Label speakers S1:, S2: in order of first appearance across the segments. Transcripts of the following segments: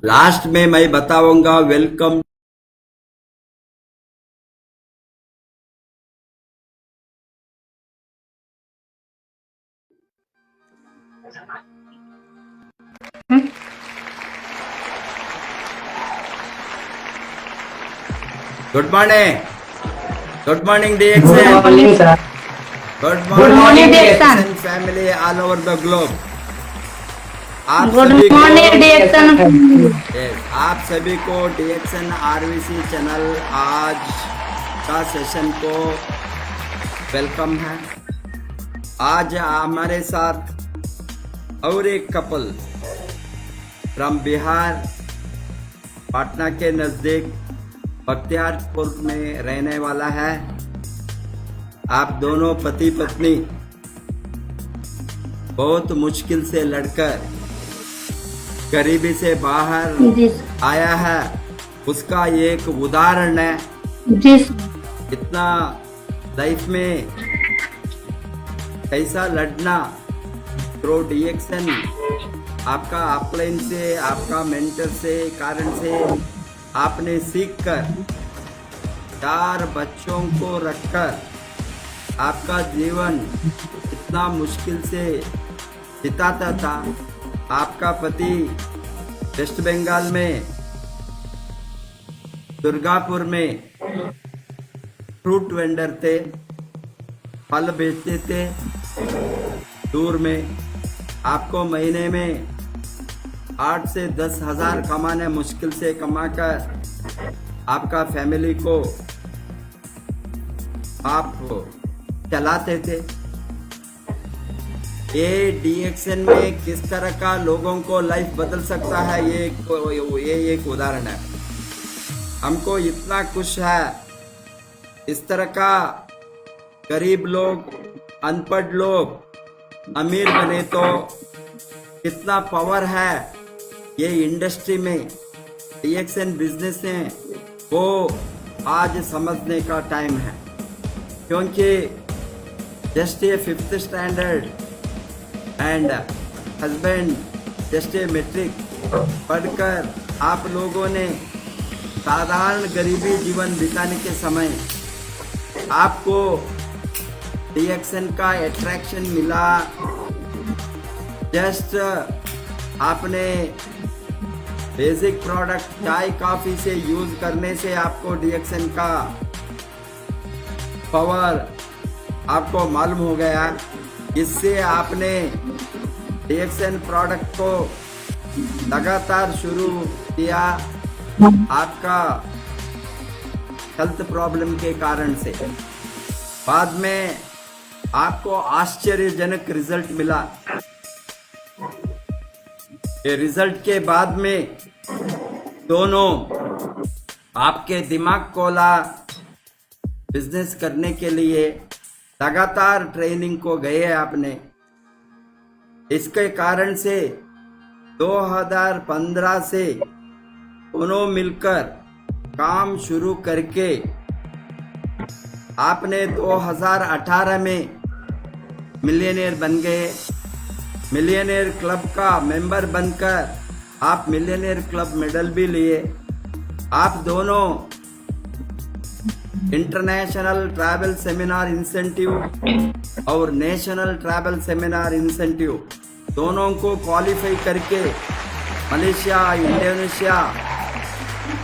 S1: Last में मैं बताऊंगा welcome. Good morning DXN।
S2: Good morning, sir.
S1: Good
S2: Good morning,
S1: DXN
S2: DXN.
S1: Family all over the globe. आप
S2: Good
S1: सभी
S2: morning,
S1: को
S2: DXN.
S1: आप सभी को DXN RVC चैनल आज का सेशन को वेलकम है। आज हमारे साथ और एक कपल फ्रॉम बिहार पटना के नजदीक बख्तियारपुर में रहने वाला है। आप दोनों पति पत्नी बहुत मुश्किल से लड़कर गरीबी से बाहर
S2: जी
S1: आया है, उसका एक उदाहरण है।
S2: जी
S1: इतना लाइफ में कैसा लड़ना थ्रू DXN आपका अपलाइन से, आपका मेंटर से, कारण से आपने सीखकर 4 बच्चों को रखकर आपका जीवन इतना मुश्किल से बिताता था। आपका पति वेस्ट बंगाल में दुर्गापुर में फ्रूट वेंडर थे, फल बेचते थे दूर में। आपको महीने में 8 से 10 हजार कमाने मुश्किल से कमाकर आपका फैमिली को आप चलाते थे। ये DXN में किस तरह का लोगों को लाइफ बदल सकता है, ये एक उदाहरण है। हमको इतना खुश है, इस तरह का गरीब लोग, अनपढ़ लोग अमीर बने तो कितना पावर है ये इंडस्ट्री में, DXN बिजनेस में, वो आज समझने का टाइम है। क्योंकि just a 5th standard and husband just a matric पढ़कर आप लोगों ने साधारण गरीबी जीवन बिताने के समय आपको DXN का अट्रैक्शन मिला। जस्ट आपने बेसिक प्रोडक्ट चाय कॉफी से यूज करने से आपको DXN का पावर आपको मालूम हो गया। इससे आपने DXN प्रोडक्ट को लगातार शुरू किया आपका हेल्थ प्रॉब्लम के कारण से। बाद में आपको आश्चर्यजनक रिजल्ट मिला। ये रिजल्ट के बाद में दोनों आपके दिमाग खोला, बिजनेस करने के लिए लगातार ट्रेनिंग को गए आपने। इसके कारण से 2015 से दोनों मिलकर काम शुरू करके आपने 2018 में मिलियनेयर बन गए। मिलियनेयर क्लब का मेंबर बनकर आप मिलियनेयर क्लब मेडल भी लिए। आप दोनों इंटरनेशनल ट्रैवल सेमिनार इंसेंटिव और नेशनल ट्रैवल सेमिनार इंसेंटिव दोनों को क्वालिफाई करके मलेशिया, इंडोनेशिया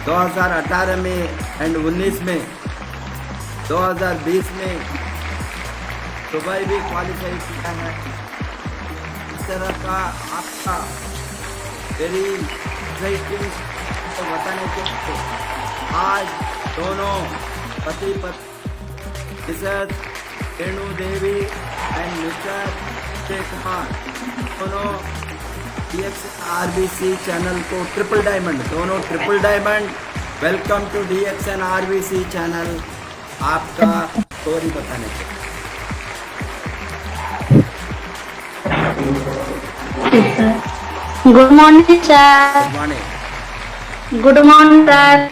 S1: 2018 में एंड 19 में, 2020 में दुबई भी क्वालिफाई किया है। इस तरह का आपका वेरी एक्साइटिंग तो बताने के लिए आज दोनों पति पत्नी Mrs Renu Devi and Mr Akshay Kumar दोनों DXN RVC चैनल को ट्रिपल डायमंड, दोनों triple diamond welcome to DXN RVC channel. आपका स्टोरी बताने के
S2: good morning sir.
S1: Morning.
S2: Good morning sir.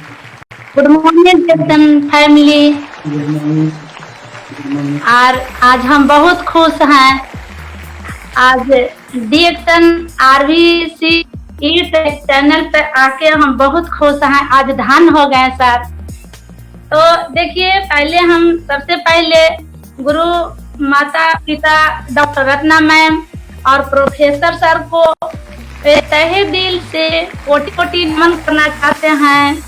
S2: Good morning DXN family. और आज हम बहुत खुश हैं। आज DXN RVC इस चैनल पे आके हम बहुत खुश हैं, आज धन हो गए सर। तो देखिए, पहले हम सबसे पहले गुरु माता पिता डॉक्टर रत्ना मैम और प्रोफेसर सर को तहे दिल से कोटि कोटि नमन करना चाहते हैं,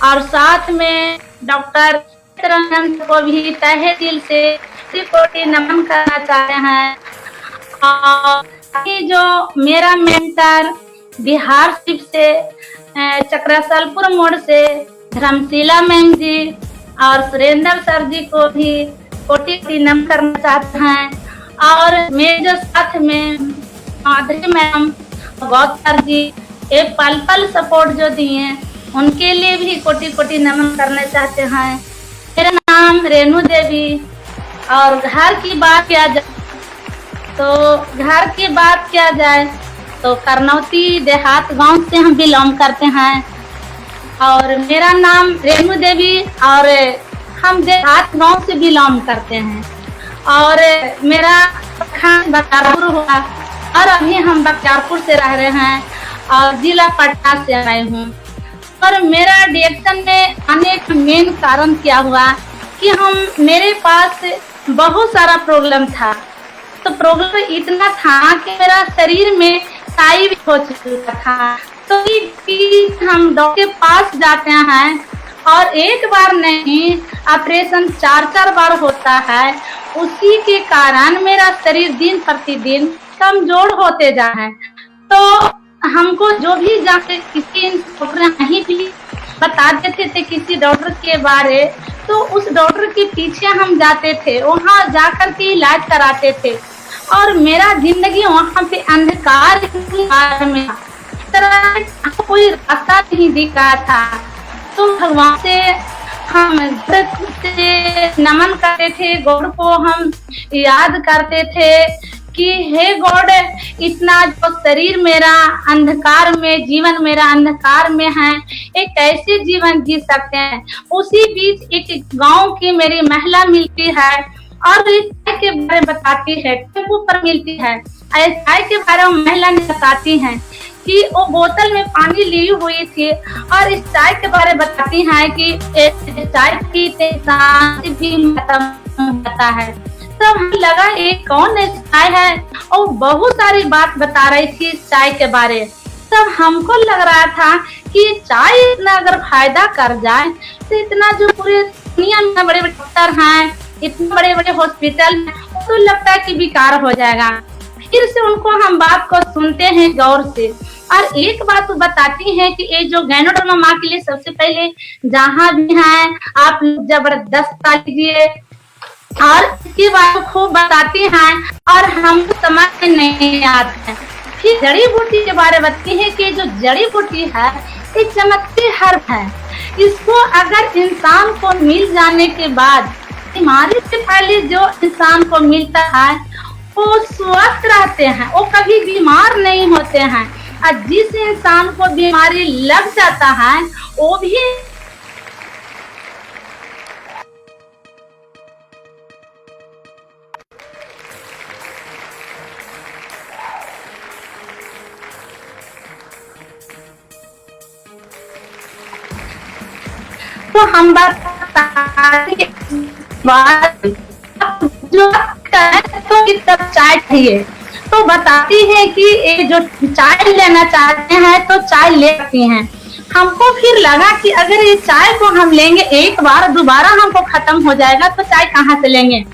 S2: और साथ में डॉक्टर रंजन को भी तहे दिल से कोटि कोटि नमन करना चाहते हैं। और ये जो मेरा मेंटर बिहार सिर्फ से चक्रसलपुर मोड़ से धर्मशिला मैम जी और सुरेंद्र सर जी को भी कोटि कोटि नमन करना चाहते हैं। और मेरे जो साथ में माधुरी मैम, गौत सर जी एक पल पल सपोर्ट जो दिए, उनके लिए भी कोटि कोटि नमन करना चाहते हैं। मेरा नाम रेणु देवी, और घर की बात किया जाए तो करनौती देहात गांव से हम बिलोंग करते हैं। और मेरा नाम रेणु देवी, और हम देहात गांव से बिलोंग करते हैं। और मेरा प्रखंड बख्तियारपुर हुआ, और अभी हम बख्तियारपुर से रह रहे हैं और जिला पटना से आए हूँ। और मेरा डिएक्शन में आने का मेन कारण क्या हुआ कि मेरे पास बहुत सारा प्रॉब्लम था। तो प्रॉब्लम इतना था कि मेरा शरीर में टाई भी हो चुका था। तो हम डॉक्टर के पास जाते हैं, और एक बार नहीं ऑपरेशन 4 बार होता है। उसी के कारण मेरा शरीर दिन प्रतिदिन कमजोर होते जा रहा है। तो हमको जो भी जाके किसी डॉक्टर नहीं भी बता देते थे किसी डॉक्टर के बारे, तो उस डॉक्टर के पीछे हम जाते थे, वहाँ जाकर के इलाज कराते थे। और मेरा जिंदगी वहाँ पे अंधकार में कोई रास्ता नहीं दिख रहा था। तो भगवान से हम नमन करते थे, गॉड को हम याद करते थे कि हे गॉड, इतना जो शरीर मेरा अंधकार में, जीवन मेरा अंधकार में है, एक कैसे जीवन जी सकते हैं। उसी बीच एक गांव की मेरी महिला मिलती है, और इस चाय के बारे में बताती है, टेम्पू पर मिलती है। चाय के बारे में महिला ने बताती है कि वो बोतल में पानी ली हुई थी, और इस चाय के बारे में बताती है कि चाय पीते सांस भी खत्म होता है। तब हमें लगा ये कौन चाय है, और बहुत सारी बात बता रही थी इस चाय के बारे। तब हमको लग रहा था कि चाय इतना अगर फायदा कर जाए, तो इतना जो पूरे दुनिया में बड़े बड़े डॉक्टर हैं, इतने बड़े बड़े हॉस्पिटल हैं, तो लगता है कि बेकार हो जाएगा। फिर से उनको हम बात को सुनते हैं गौर से, और एक बात वो बताती है कि ये जो गैनोडर्मा माँ के लिए सबसे पहले जहाँ भी हैं आप जबरदस्त लीजिए, और इसके बारे में खूब बताती हैं, और हम समझ में नहीं आते हैं। फिर जड़ी बूटी के बारे में बताती है कि जो जड़ी बूटी है ये चमकती हर्ब है। इसको अगर इंसान को मिल जाने के बाद, बीमारी से पहले जो इंसान को मिलता है वो स्वस्थ रहते हैं, वो कभी बीमार नहीं होते हैं। और जिस इंसान को बीमारी लग जाता है वो भी तो हम जो तो चाय चाहिए, तो बताती है कि ये जो चाय लेना चाहते हैं तो चाय ले सकती हैं। हमको फिर लगा कि अगर ये चाय को हम लेंगे एक बार, दोबारा हमको खत्म हो जाएगा, तो चाय कहाँ से लेंगे।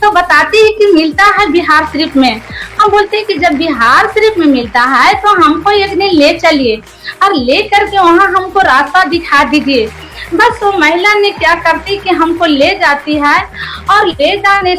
S2: तो बताती है कि मिलता है बिहार शरीफ में। हम बोलते हैं कि जब बिहार शरीफ में मिलता है तो हमको एक दिन ले चलिए, और ले करके वहाँ हमको रास्ता दिखा दीजिए। बस वो महिला ने क्या करती कि हमको ले जाती है, और ले जाने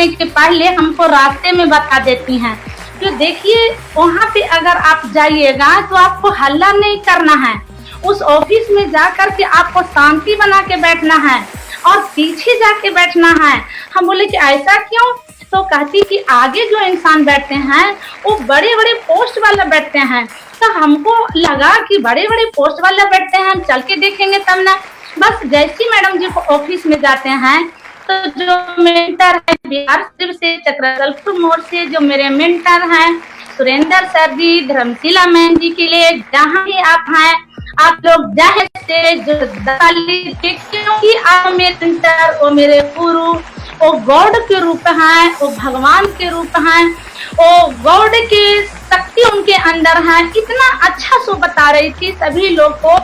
S2: के पहले हमको रास्ते में बता देती हैं कि देखिए वहाँ पे अगर आप जाइएगा तो आपको हल्ला नहीं करना है, उस ऑफिस में जा कर के आपको शांति बना के बैठना है, और पीछे जाके बैठना है। हम बोले कि ऐसा क्यों? तो कहती कि आगे जो इंसान बैठते हैं वो बड़े बड़े पोस्ट वाला बैठते हैं। तो हमको लगा कि बड़े बड़े पोस्ट वाला बैठते हैं, हम चल के देखेंगे तब ना। बस जैसी मैडम जी को ऑफिस में जाते हैं, तो जो मेंटर है बिहार से चक्रसलपुर मोड़ से जो मेरे मेंटर हैं सुरेंद्र सर जी, धर्मशिला मैम जी के लिए जहाँ भी आप हैं, आप लोग जाहिर से जो क्योंकि आप मेरे सेंटर, वो मेरे गुरु, वो गॉड के रूप हैं, वो भगवान के रूप हैं, वो गॉड की शक्ति उनके अंदर है। इतना अच्छा सो बता रही थी सभी लोग को,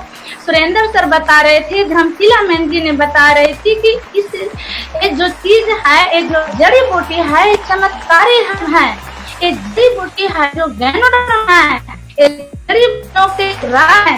S2: सुरेंद्र सर बता रहे थे, धर्मशिला मैम जी ने बता रही थी कि इस ये जो चीज है, ये जो जड़ी बूटी है, ये चमत्कारी है, ये जड़ी बूटी है जो ज्ञानोदय है, ये जड़ी बूटियों के राह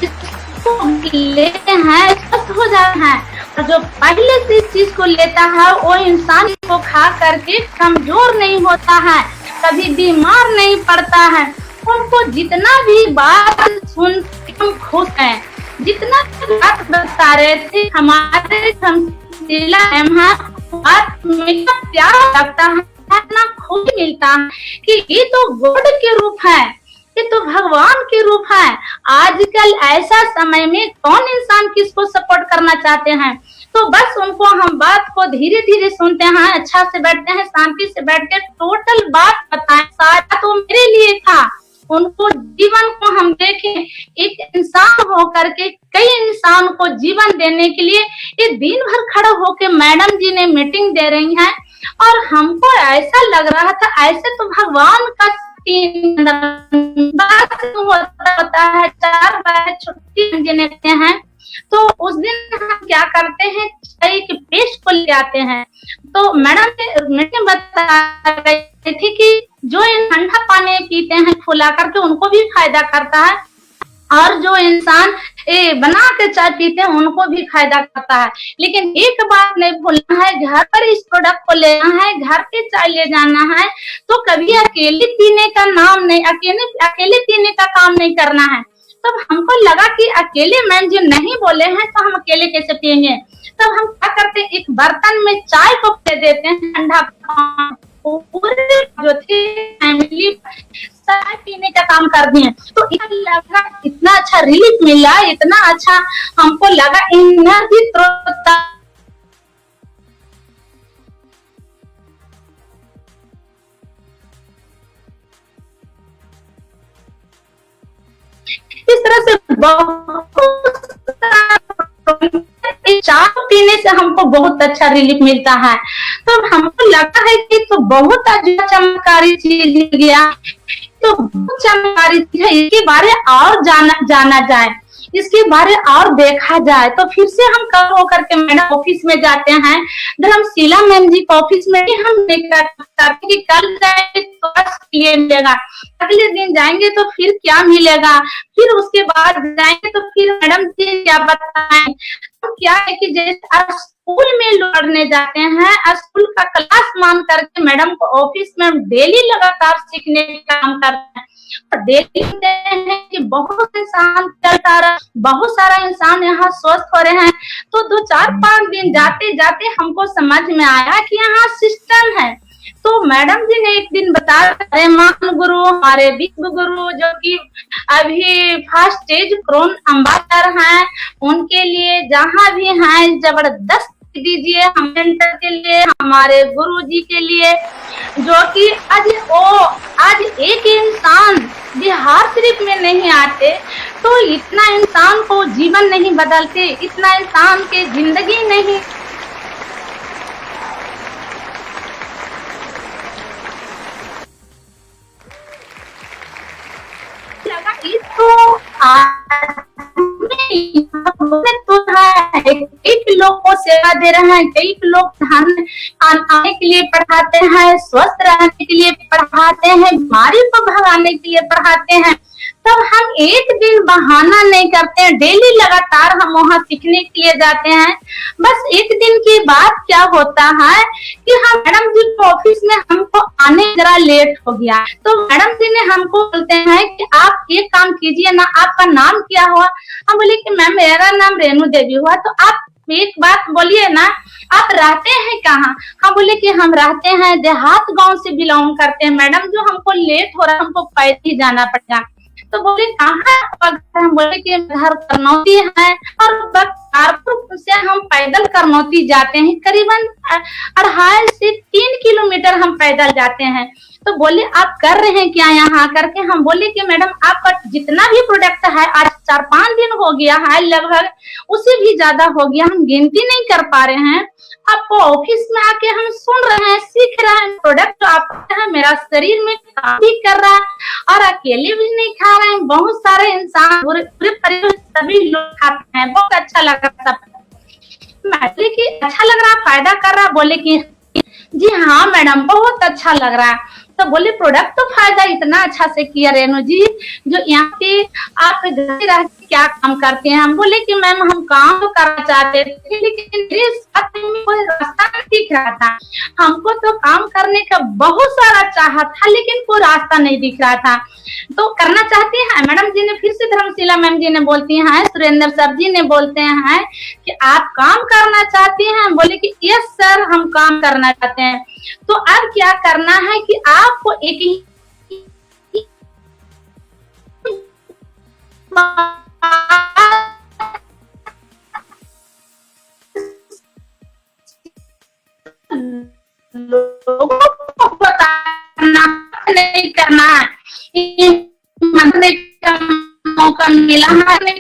S2: इसको लेते हैं, स्वस्थ हो जाते हैं। और जो पहले से इस चीज को लेता है वो इंसान को खा करके कमजोर नहीं होता है, कभी बीमार नहीं पड़ता है। उनको जितना भी बात सुन हम खुश हैं, जितना बात बता रहे थे हमारे धर्मशिला मैम है, बात में प्यार लगता है, इतना खुश मिलता है कि ये तो गॉड के रूप है, ये तो भगवान के रूप है। आजकल ऐसा समय में कौन इंसान किसको सपोर्ट करना चाहते हैं, तो बस उनको हम बात को धीरे धीरे सुनते हैं, अच्छा से बैठते हैं, शांति से बैठ के टोटल बात बताएं। सारा तो मेरे लिए था, उनको जीवन को हम देखें, एक इंसान होकर के कई इंसान को जीवन देने के लिए ये दिन भर खड़ा होके मैडम जी ने मीटिंग दे रही हैं। और हमको ऐसा लग रहा था ऐसे तो भगवान का बात होता है, 4 बार छुट्टी देते हैं, तो उस दिन हम क्या करते हैं, चाय के पेस्ट को ले आते हैं। तो मैडम ने बता रही थी कि जो ठंडा पानी पीते हैं फुला करके उनको भी फायदा करता है, और जो इंसान बना के चाय पीते हैं उनको भी फायदा करता है। लेकिन एक बात नहीं भूलना है, घर पर इस प्रोडक्ट को लेना है, घर के चाय ले जाना है, तो कभी अकेले पीने का नाम नहीं, अकेले पीने का काम नहीं करना है। तब हमको लगा कि अकेले मैम जी नहीं बोले हैं तो हम अकेले कैसे पियेंगे। तब हम क्या करते हैं, एक बर्तन में चाय को दे देते हैं, ठंडा पूरे जो थी फैमिली चाय पीने का काम कर दिए। तो लगा इतना अच्छा रिलीफ मिला, इतना अच्छा हमको लगा, एनर्जी इस तरह से चाय पीने से हमको बहुत अच्छा रिलीफ मिलता है। तो हमको लगता है कि तो बहुत अच्छा चमत्कारी चीज गया, तो बहुत चमत्कारी चीज है, इसके बारे और जाना जाए, इसके बारे और देखा जाए। तो फिर से हम कल होकर के मैडम ऑफिस में जाते हैं, धर्मशिला मैम जी के ऑफिस में ही हम करते कि कल जाए तो ये मिलेगा, अगले दिन जाएंगे तो फिर क्या मिलेगा, फिर उसके बाद जाएंगे तो फिर मैडम जी क्या बताएं। तो क्या है कि जैसे स्कूल में लड़ने जाते हैं, स्कूल का क्लास मान करके मैडम को ऑफिस में डेली लगातार सीखने का काम करते हैं। देखते हैं कि बहुत इंसान चलता रहा, बहुत सारा इंसान यहाँ स्वस्थ हो रहे हैं। तो 2-4-5 दिन जाते जाते हमको समझ में आया कि यहाँ सिस्टम है। तो मैडम जी ने एक दिन बताया, अरे मान गुरु, हमारे विश्व गुरु जो कि अभी फर्स्ट स्टेज क्रोन अम्बासडर हैं, उनके लिए जहाँ भी हैं जबरदस्त दीजिए, हम सेंटर के लिए, हमारे गुरु जी के लिए, जो कि आज एक इंसान बिहार शरीफ में नहीं आते तो इतना इंसान को जीवन नहीं बदलते, इतना इंसान के जिंदगी नहीं लगा। इसको कई लोग को सेवा दे रहे हैं, कई लोग आने के लिए पढ़ाते हैं, स्वस्थ रहने के लिए पढ़ाते हैं, बीमारी को भगाने के लिए पढ़ाते हैं। तब हम एक दिन बहाना नहीं करते हैं, डेली लगातार हम वहाँ सीखने के लिए जाते हैं। बस एक दिन की बात क्या होता है कि हम मैडम जी को ऑफिस में हमको आने जरा लेट हो गया, तो मैडम जी ने हमको बोलते हैं कि आप ये काम कीजिए ना, आपका नाम क्या हुआ। हम बोले कि मैम मेरा नाम रेणु देवी हुआ। तो आप एक बात बोलिए ना, आप रहते हैं कहाँ। हम बोले कि हम रहते हैं देहात गांव से बिलोंग करते हैं मैडम, जो हमको लेट हो रहा है, हमको पैदल ही जाना पड़ेगा। तो बोले कहाँ आपका घर? हम बोले कि घर करनौती है, और करतारपुर से हम पैदल करनौती जाते हैं, करीबन 2.5 से 3 किलोमीटर हम पैदल जाते हैं। तो बोले आप कर रहे हैं क्या यहाँ करके? हम बोले कि मैडम आपका जितना भी प्रोडक्ट है, आज 4-5 दिन हो गया है, लगभग उससे भी ज्यादा हो गया, हम गिनती नहीं कर पा रहे हैं। आपको ऑफिस में आके हम सुन रहे हैं, सीख रहे हैं, प्रोडक्ट आपका है, मेरा शरीर में काम भी कर रहा है, और अकेले भी नहीं खा रहे हैं, बहुत सारे इंसान पूरे परिवार सभी लोग खाते हैं, बहुत अच्छा लग रहा था। मैं बोली कि अच्छा लग रहा, फायदा कर रहा? बोले कि जी हाँ मैडम बहुत अच्छा लग रहा है। तो बोले प्रोडक्ट तो फायदा इतना अच्छा से किया रेणु जी, जो यहाँ पे आप घर रह के क्या काम करते हैं? हम बोले कि मैम हम काम तो करना चाहते थे, लेकिन मेरे साथ में कोई रास्ता नहीं दिख रहा था। हमको तो काम करने का बहुत सारा चाह था, लेकिन कोई रास्ता नहीं दिख रहा था। तो करना चाहते हैं? मैडम जी ने फिर से धर्मशिला मैम जी ने बोलती हैं, सुरेंद्र सर जी ने बोलते हैं कि आप काम करना चाहती हैं? बोले कि यस सर हम काम करना चाहते हैं। तो अब क्या करना है कि आपको एक ही लोगों को बताना नहीं करना है। मानने का मौका मिला है,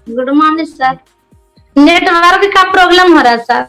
S2: गुड मॉर्निंग सर, नेटवर्क का प्रॉब्लम हो रहा है सर।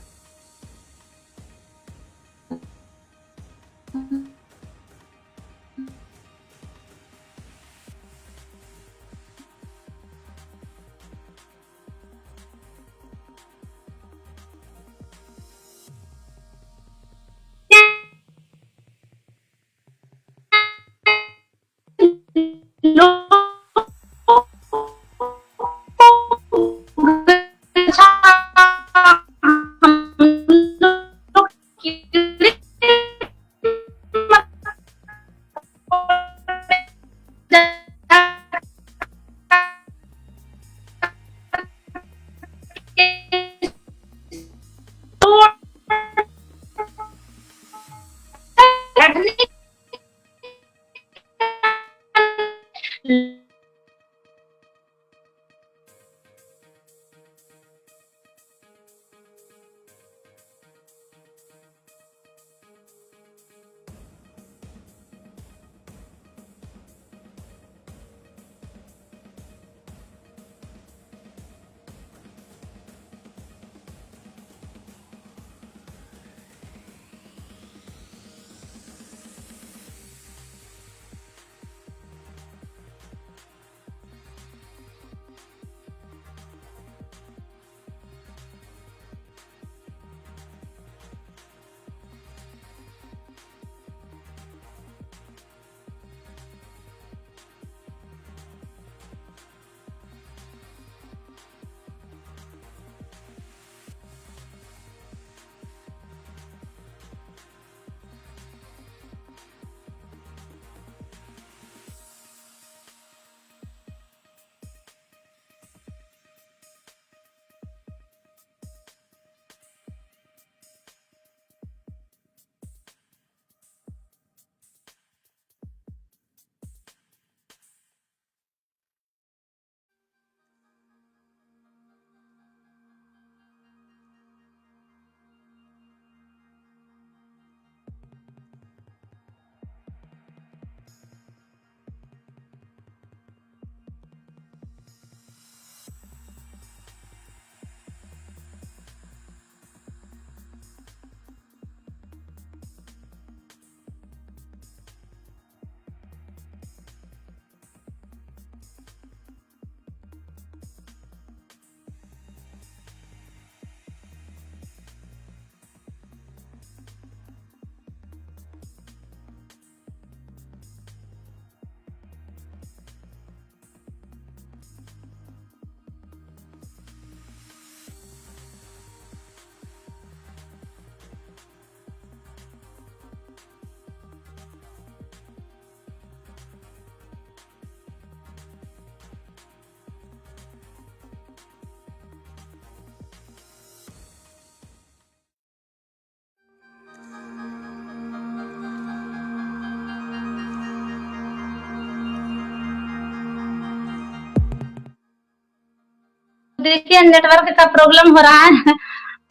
S2: देखिए नेटवर्क का प्रॉब्लम हो रहा है।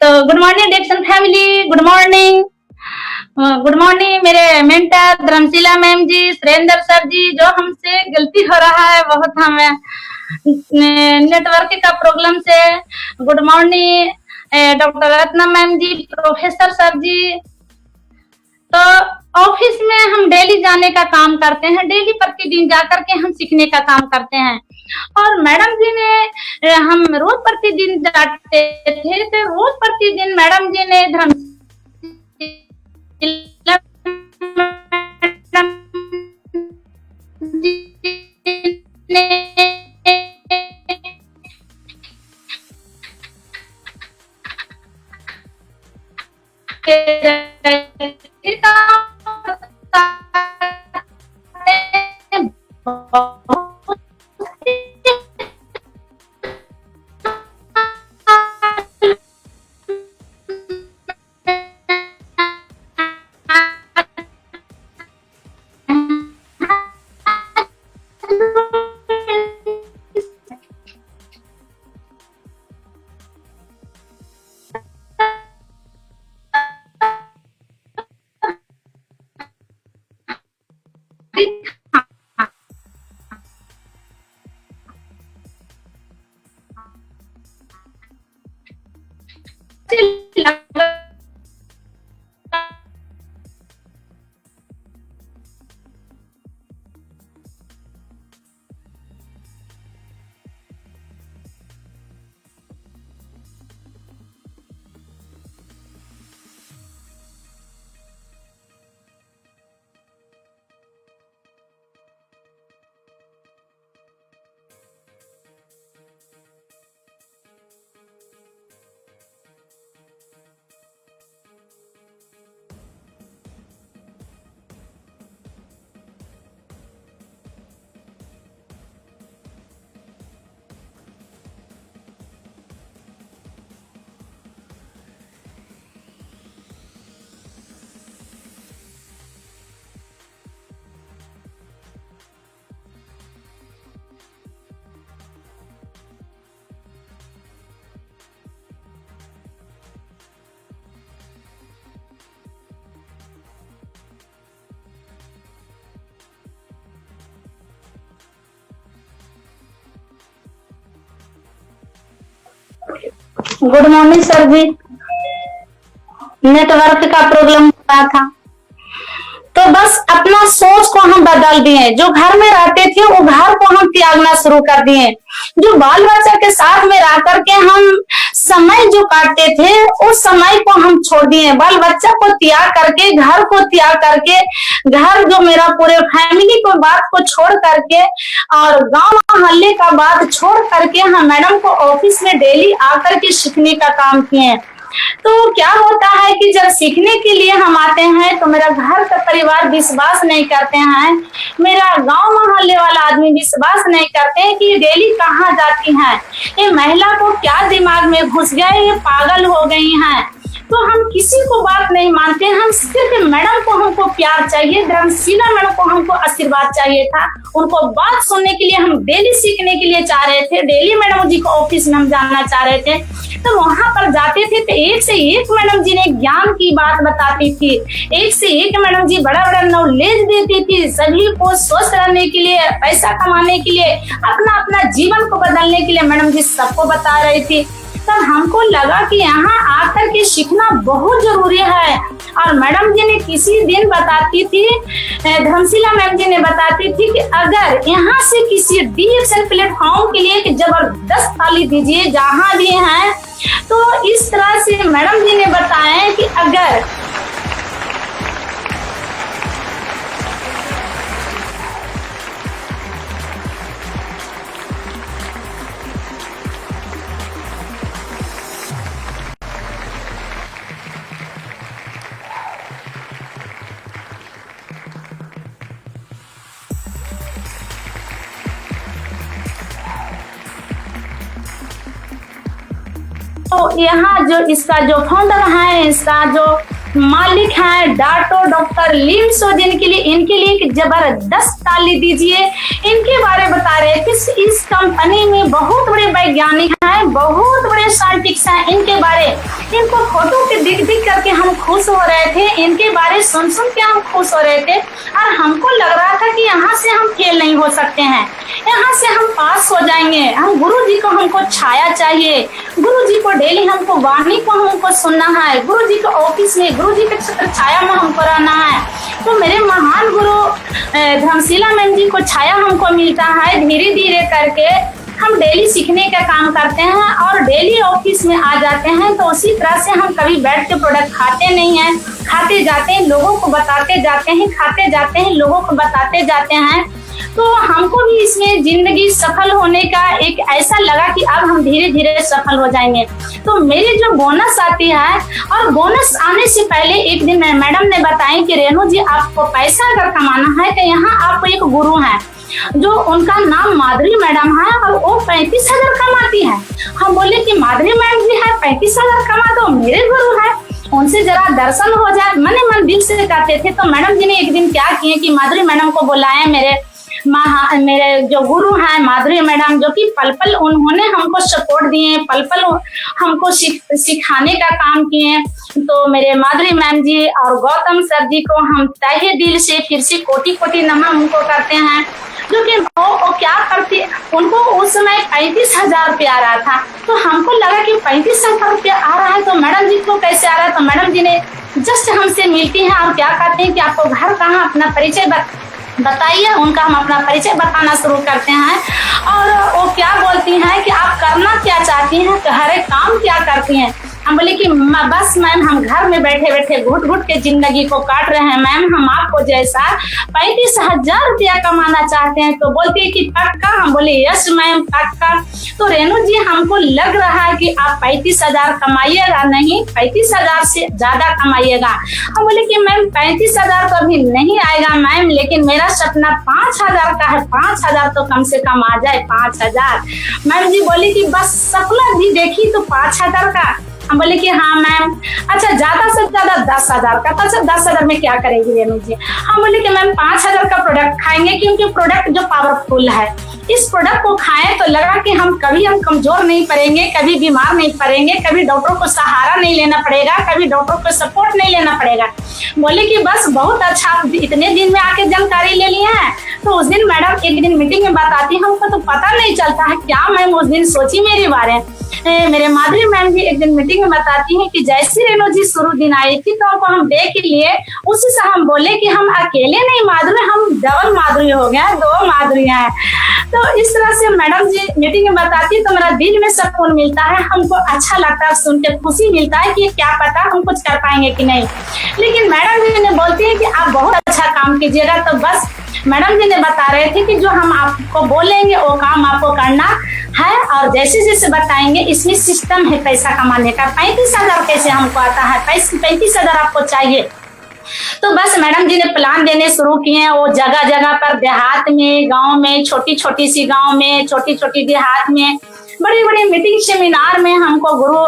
S2: तो good morning Dixon family, good morning. Good morning मेरे mentor Dharmshila ma'am ji, Surendra sir ji. जो हमसे गलती हो रहा है बहुत हमें नेटवर्क का प्रॉब्लम से। Good morning doctor Ratna ma'am ji, professor sir ji. तो ऑफिस में हम डेली जाने का काम करते हैं, डेली प्रतिदिन जाकर के हम सीखने का काम करते हैं। और मैडम जी ने हम रोज प्रतिदिन जाते थे, तो रोज प्रतिदिन मैडम जी ने गुड मॉर्निंग सर जी। नेटवर्क का प्रॉब्लम हो रहा था, तो बस अपना सोच को हम बदल दिए। जो घर में रहते थे वो घर को हम त्यागना शुरू कर दिए। जो बाल बच्चा के साथ में रह करके हम समय जो काटते थे उस समय को हम छोड़ दिए। बाल बच्चा को त्याग करके, घर को त्याग करके, घर जो मेरा पूरे फैमिली को बात को छोड़ करके और गांव मोहल्ले का बात छोड़ करके हम मैडम को ऑफिस में डेली आकर के सीखने का काम किए। तो क्या होता है कि जब सीखने के लिए हम आते हैं तो मेरा घर का परिवार विश्वास नहीं करते हैं, मेरा गांव मोहल्ले वाला आदमी विश्वास नहीं करते हैं कि ये डेली कहाँ जाती हैं, ये महिला को क्या दिमाग में घुस गया, ये पागल हो गई हैं। तो हम किसी को बात नहीं मानते, हम सिर्फ मैडम को हमको प्यार चाहिए, धर्मशिला मैडम को हमको आशीर्वाद चाहिए था। उनको बात सुनने के लिए हम डेली सीखने के लिए चाह रहे थे, डेली मैडम जी को ऑफिस में हम जानना चाह रहे थे। तो वहां पर जाते थे तो एक से एक मैडम जी ने ज्ञान की बात बताती थी, एक से एक मैडम जी बड़ा बड़ा नॉलेज देती थी। सभी को स्वस्थ रहने के लिए, पैसा कमाने के लिए, अपना अपना जीवन को बदलने के लिए मैडम जी सबको बता रही थी। तब हमको लगा कि यहाँ आकर के सीखना बहुत जरूरी है। और मैडम जी ने किसी दिन बताती थी, धर्मशिला मैम जी ने बताती थी कि अगर यहाँ से किसी DXL प्लेटफॉर्म के लिए जबरदस्त ताली दीजिए जहाँ भी हैं। तो इस तरह से मैडम जी ने बताया कि अगर तो यहाँ जो इसका जो फाउंडर है, इसका जो मालिक हैं डॉक्टर लिम सोजिन के लिए, इनके लिए एक जबरदस्त ताली दीजिए। इनके बारे बता रहे थे, इस कंपनी में बहुत बड़े वैज्ञानिक हैं, बहुत बड़े साइंटिस्ट हैं। इनके बारे, इनको फोटो के दिख करके हम खुश हो रहे थे, इनके बारे सुन के हम खुश हो रहे थे। और हमको लग रहा था कि यहाँ से हम फेल नहीं हो सकते हैं, यहाँ से हम पास हो जाएंगे। हम गुरु जी को, हमको छाया चाहिए, गुरु जी को डेली हमको वाणी को हमको सुनना है, गुरु जी के ऑफिस में, गुरु जी के छत्र छाया में हमको रहना है। तो मेरे महान गुरु धर्मशिला मैम जी को छाया हमको मिलता है। धीरे धीरे करके हम डेली सीखने का काम करते हैं और डेली ऑफिस में आ जाते हैं। तो उसी तरह से हम कभी बैठ के प्रोडक्ट खाते नहीं हैं, खाते जाते हैं, लोगों को बताते जाते हैं, खाते जाते हैं, लोगों को बताते जाते हैं। तो हमको भी इसमें जिंदगी सफल होने का एक ऐसा लगा कि अब हम धीरे धीरे सफल हो जाएंगे। तो मेरी जो बोनस आती है, और बोनस आने से पहले एक दिन मैडम ने बताया कि रेणु जी, आपको पैसा अगर कमाना है तो यहाँ आप एक गुरु हैं, जो उनका नाम माधुरी मैडम है और वो 35,000 कमाती है। हम बोले कि माधुरी मैडम जी है, 35,000 कमा तो मेरे गुरु है, उनसे जरा दर्शन हो जाए, मने मन दिल से कहते थे। तो मैडम जी ने एक दिन क्या किए कि माधुरी मैडम को बुलाए, मेरे जो गुरु हैं माधुरी मैडम, जो कि पल पल उन्होंने हमको सपोर्ट दिए, पल पल हमको सिखाने का काम किए। तो मेरे माधुरी मैम जी और गौतम सर जी को हम तहे दिल से फिर से कोटि कोटि नमन उनको करते हैं। जो कि वो क्या करती, उनको उस समय 35,000 रुपया आ रहा था। तो हमको लगा कि 35,000 रुपया आ रहा है तो मैडम जी को कैसे आ रहा है। तो मैडम जी ने जस्ट हमसे मिलती हैं और क्या कहते हैं कि आपको घर कहाँ, अपना परिचय बताइए। उनका हम अपना परिचय बताना शुरू करते हैं और वो क्या बोलती हैं कि आप करना क्या चाहती हैं, हर एक काम क्या करती हैं। हम बोले कि बस मैम, हम घर में बैठे बैठे घुट घुट के जिंदगी को काट रहे हैं मैम, हम आपको जैसा 35,000 रुपया कमाना चाहते हैं। तो बोलती है कि पक्का। हम बोले यस मैम पक्का। तो रेणु जी, हमको लग रहा है कि आप 35,000 कमाइएगा, नहीं 35,000 से ज्यादा कमाइएगा। हम बोले कि मैम 35,000 तो अभी नहीं आएगा मैम, लेकिन मेरा सपना 5,000 का है, 5,000 तो कम से कम आ जाए, 5,000। मैम जी बोली कि बस सपना भी देखी तो 5,000 का। हम बोले कि हाँ मैम। अच्छा, ज्यादा से ज्यादा 10,000 का। तो अच्छा, 10,000 में क्या करेगी रेणु जी। हम बोले कि मैम 5,000 का प्रोडक्ट खाएंगे, क्योंकि प्रोडक्ट जो पावरफुल है, इस प्रोडक्ट को खाएं तो लगा कि हम कमजोर नहीं पड़ेंगे, कभी बीमार नहीं पड़ेंगे, कभी डॉक्टर को सहारा नहीं लेना पड़ेगा, कभी डॉक्टर को सपोर्ट नहीं लेना पड़ेगा। बोले कि बस बहुत अच्छा, आप इतने दिन में आके जानकारी ले लिए हैं। तो उस दिन मैडम एक दिन मीटिंग में बताती, हमको तो पता नहीं चलता है क्या मैम उस दिन सोची मेरे बारे। मेरे माधुरी मैम जी एक दिन मीटिंग में बताती हैं कि जैसी रेणु जी शुरू दिन आई थी तो उनको हम देख लिए, उसी से हम बोले कि हम अकेले नहीं माधुरी, हम डबल माधुरी हो गया, 2 माधुरियां हैं। तो इस तरह से मैडम जी मीटिंग में बताती तो मेरा दिल में सुकून मिलता है, हमको अच्छा लगता है, सुन के खुशी मिलता है कि क्या पता हम कुछ कर पाएंगे कि नहीं। लेकिन मैडम जी ने बोलती है कि आप बहुत अच्छा काम कीजिएगा। तो बस मैडम जी ने बता रहे थे कि जो हम आपको बोलेंगे वो काम आपको करना है, और जैसे जैसे बताएंगे इसमें सिस्टम है पैसा कमाने का। 35,000 कैसे हमको आता है, 35,000 आपको चाहिए। तो बस मैडम जी ने प्लान देने शुरू किए। वो जगह जगह पर, देहात में, गांव में, छोटी छोटी सी गांव में, छोटी छोटी देहात में, बड़ी बड़ी मीटिंग सेमिनार में हमको गुरु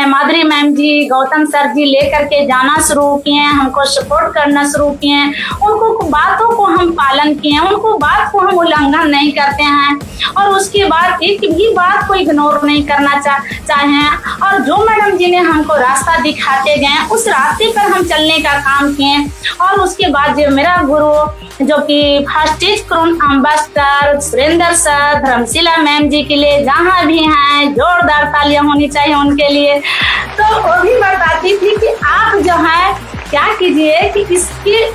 S2: माधुरी मैम जी, गौतम सर जी लेकर के जाना शुरू किए, हमको सपोर्ट करना शुरू किए। उनको बातों को हम पालन किए, उनको बात को हम उल्लंघन नहीं करते हैं, और उसके बाद एक भी बात को इग्नोर नहीं करना चाहे। और जो मैडम जी ने हमको रास्ता दिखाते गए, उस रास्ते पर हम चलने का काम किए। और उसके बाद जो मेरा गुरु, जो कि first crown ambassador Surendra sir, Dharmshila ma'am ji के लिए जहाँ भी हैं, जोरदार तालियां होनी चाहिए उनके लिए। तो वो भी बताती थी कि आप जो है क्या कीजिए कि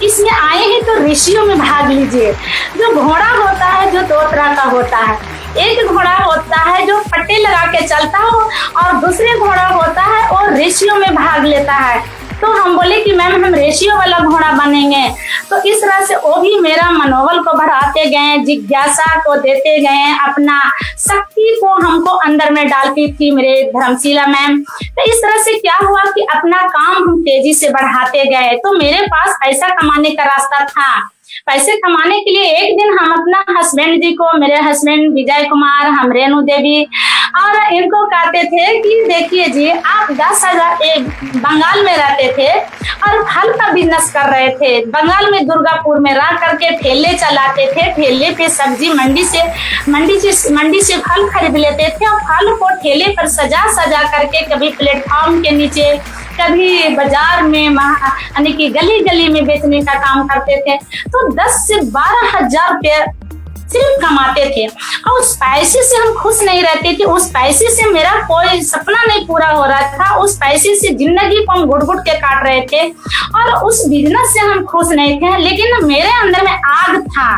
S2: इसमें आए हैं तो ऋषियों में भाग लीजिए। जो घोड़ा होता है, जो 2 तरह का होता है, एक घोड़ा होता है जो पट्टे लगा के चलता हो, और दूसरे घोड़ा होता है और ऋषियों में भाग लेता है। तो हम बोले कि मैम हम रेशियो वाला घोड़ा बनेंगे। तो इस तरह से वो भी मेरा मनोबल को बढ़ाते गए, जिज्ञासा को देते गए, अपना शक्ति को हमको अंदर में डालती थी मेरे धर्मशिला मैम। तो इस तरह से क्या हुआ कि अपना काम हम तेजी से बढ़ाते गए। तो मेरे पास पैसा कमाने का रास्ता था, पैसे कमाने के लिए एक दिन हम अपना हस्बैंड जी को, मेरे हस्बैंड विजय कुमार, हम रेणु देवी और इनको कहते थे कि देखिए जी, आप 10,000 बंगाल में रहते थे और फल का बिजनेस कर रहे थे। बंगाल में दुर्गापुर में रह करके ठेले चलाते थे, ठेले पे सब्जी मंडी से फल खरीद लेते थे और फल को ठेले पर सजा सजा करके कभी प्लेटफॉर्म के नीचे, कभी बाजार में, यानी कि गली गली में बेचने का काम करते थे। तो 10 से 12,000 रुपये सिर्फ कमाते थे और उस पैसे से हम खुश नहीं रहते थे। उस पैसे से मेरा कोई सपना नहीं पूरा हो रहा था। उस पैसे से जिंदगी को हम घुट घुट के काट रहे थे और उस बिजनेस से हम खुश नहीं थे। लेकिन मेरे अंदर में आग था।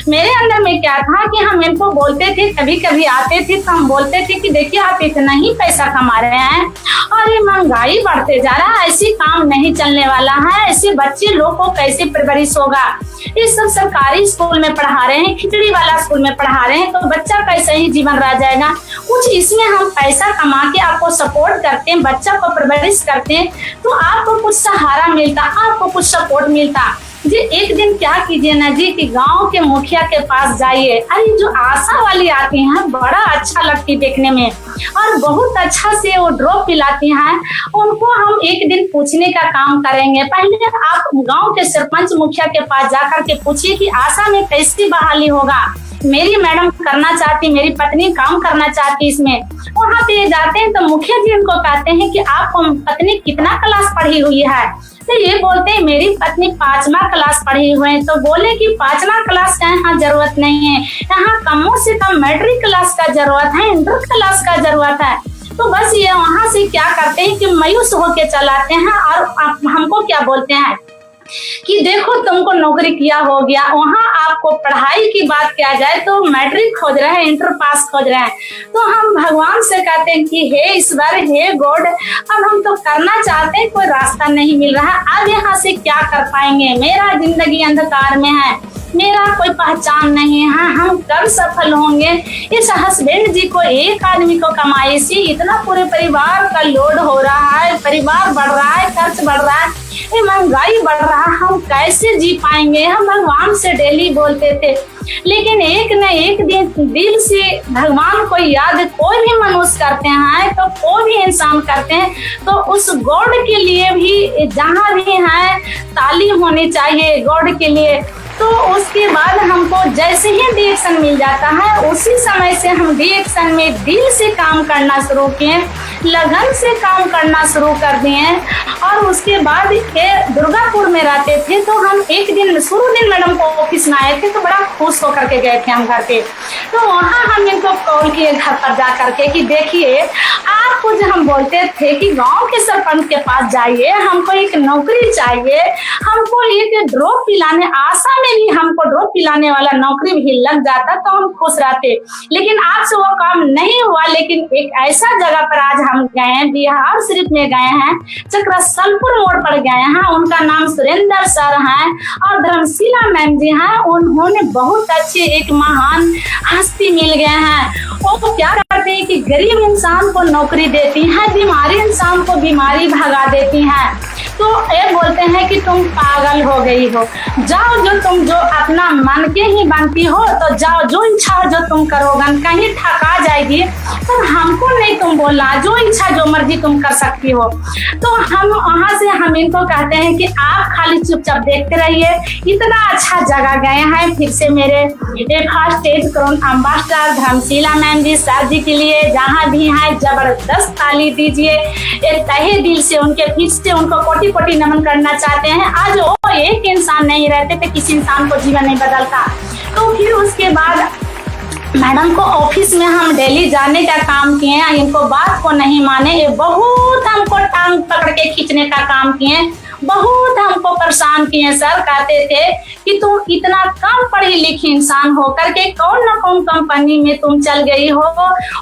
S2: मेरे अंदर में क्या था कि हम इनको बोलते थे, कभी कभी आते थे तो हम बोलते थे कि देखिए आप इतना ही पैसा कमा रहे हैं और ये महंगाई बढ़ते जा रहा है, ऐसे काम नहीं चलने वाला है, ऐसे बच्चे लोग को कैसे परवरिश होगा। ये सब सरकारी स्कूल में पढ़ा रहे हैं, खिचड़ी वाला स्कूल में पढ़ा रहे हैं, तो बच्चा कैसे ही जीवन रह जाएगा। कुछ इसमें हम पैसा कमा के आपको सपोर्ट करते हैं, बच्चा को परवरिश करते हैं, तो आपको कुछ सहारा मिलता, आपको कुछ सपोर्ट मिलता जी। एक दिन क्या कीजिए ना जी कि गांव के मुखिया के पास जाइए। अरे जो आशा वाली आती हैं, बड़ा अच्छा लगती देखने में और बहुत अच्छा से वो ड्रॉप पिलाती हैं। उनको हम एक दिन पूछने का काम करेंगे। पहले आप गांव के सरपंच मुखिया के पास जाकर के पूछिए कि आशा में कैसी बहाली होगा। मेरी मैडम करना चाहती, मेरी पत्नी काम करना चाहती इसमें। वहां पे जाते हैं तो मुखिया जी उनको कहते हैं कि आप पत्नी कितना क्लास पढ़ी हुई है। तो ये बोलते हैं मेरी पत्नी 5वां क्लास पढ़ी हुए हैं। तो बोले कि 5वां क्लास का यहाँ जरूरत नहीं है, यहाँ कम से कम मैट्रिक क्लास का जरूरत है, इंटर क्लास का जरूरत है। तो बस ये वहां से क्या करते हैं कि मायूस होके चलाते हैं और हमको क्या बोलते हैं कि देखो तुमको नौकरी किया हो गया। वहाँ आपको पढ़ाई की बात किया जाए तो मैट्रिक खोज रहे हैं, इंटर पास खोज रहे हैं। तो हम भगवान से कहते हैं कि हे ईश्वर, हे गॉड, अब हम तो करना चाहते हैं, कोई रास्ता नहीं मिल रहा। अब यहाँ से क्या कर पाएंगे, मेरा जिंदगी अंधकार में है, मेरा कोई पहचान नहीं है, हम कब सफल होंगे। इस हस्बैंड जी को, एक आदमी को कमाई से इतना पूरे परिवार का लोड हो रहा है, परिवार बढ़ रहा है, खर्च बढ़ रहा है, महंगाई बढ़ रहा है, हम कैसे जी पाएंगे। हम भगवान से डेली बोलते थे, लेकिन एक न एक दिन दिल से भगवान को याद कोई भी मनुष्य करते हैं, तो कोई भी इंसान करते हैं, तो उस गॉड के लिए भी जहाँ भी है तालीम होनी चाहिए गॉड के लिए। तो उसके बाद हमको जैसे ही रिएक्शन मिल जाता है, उसी समय से हम रिएक्शन में दिल से काम करना शुरू किए, लगन से काम करना शुरू कर दिए। और उसके बाद दुर्गापुर में रहते थे, तो हम एक दिन शुरू दिन मैडम को ऑफिस में आए थे, तो बड़ा खुश होकर के गए थे हम घर पे। तो वहाँ हम इनको कॉल किए घर पर जा करके कि देखिए आपको जो हम बोलते थे कि गांव के सरपंच के पास जाइए, हमको एक नौकरी चाहिए, हमको एक ड्रॉप पिलाने, आशा में भी हमको ड्रॉप पिलाने वाला नौकरी भी लग जाता तो हम खुश रहते। लेकिन आज से वो काम नहीं हुआ। लेकिन एक ऐसा जगह पर आज हम गए हैं, बिहार शरीफ में गए हैं, चक्रसलपुर मोड़ पर गए हैं। उनका नाम सुरेंद्र सर हैं और धर्मशिला मैम जी हैं। उन्होंने बहुत अच्छे एक महान हस्ती मिल गए हैं। वो क्या करते हैं कि गरीब इंसान को नौकरी देती हैं, बीमारी इंसान को बीमारी भगा देती हैं। तो ये बोलते हैं कि तुम पागल हो गई हो, जाओ जो तुम जो अपना मन के ही बनती हो, तो जाओ जो इच्छा हो जो तुम करोगा, कहीं ठका जाएगी तो हमको नहीं तुम बोलना, जो इच्छा जो मर्जी तुम कर सकती हो। तो हम वहां से हम इनको कहते हैं कि आप खाली चुपचाप देखते रहिए। इतना अच्छा जगह गए हैं। फिर से मेरे first aid ambassador Dharmshila ma'am ji, sir ji के लिए जहाँ भी है जबरदस्त ताली दीजिए। एक तहे दिल से उनके फिर से उनको कोटि कोटि नमन करना चाहते हैं। आज वो एक इंसान नहीं रहते थे, किसी इंसान को जीवन नहीं बदलता। तो फिर उसके बाद मैडम को ऑफिस में हम डेली जाने का काम किए, इनको बात को नहीं माने, ये बहुत हमको टांग पकड़ के खींचने का काम किए, बहुत हमको परेशान किए। सर कहते थे कि तुम इतना कम पढ़ी लिखी इंसान हो करके कौन ना कौन कंपनी में तुम चल गई हो,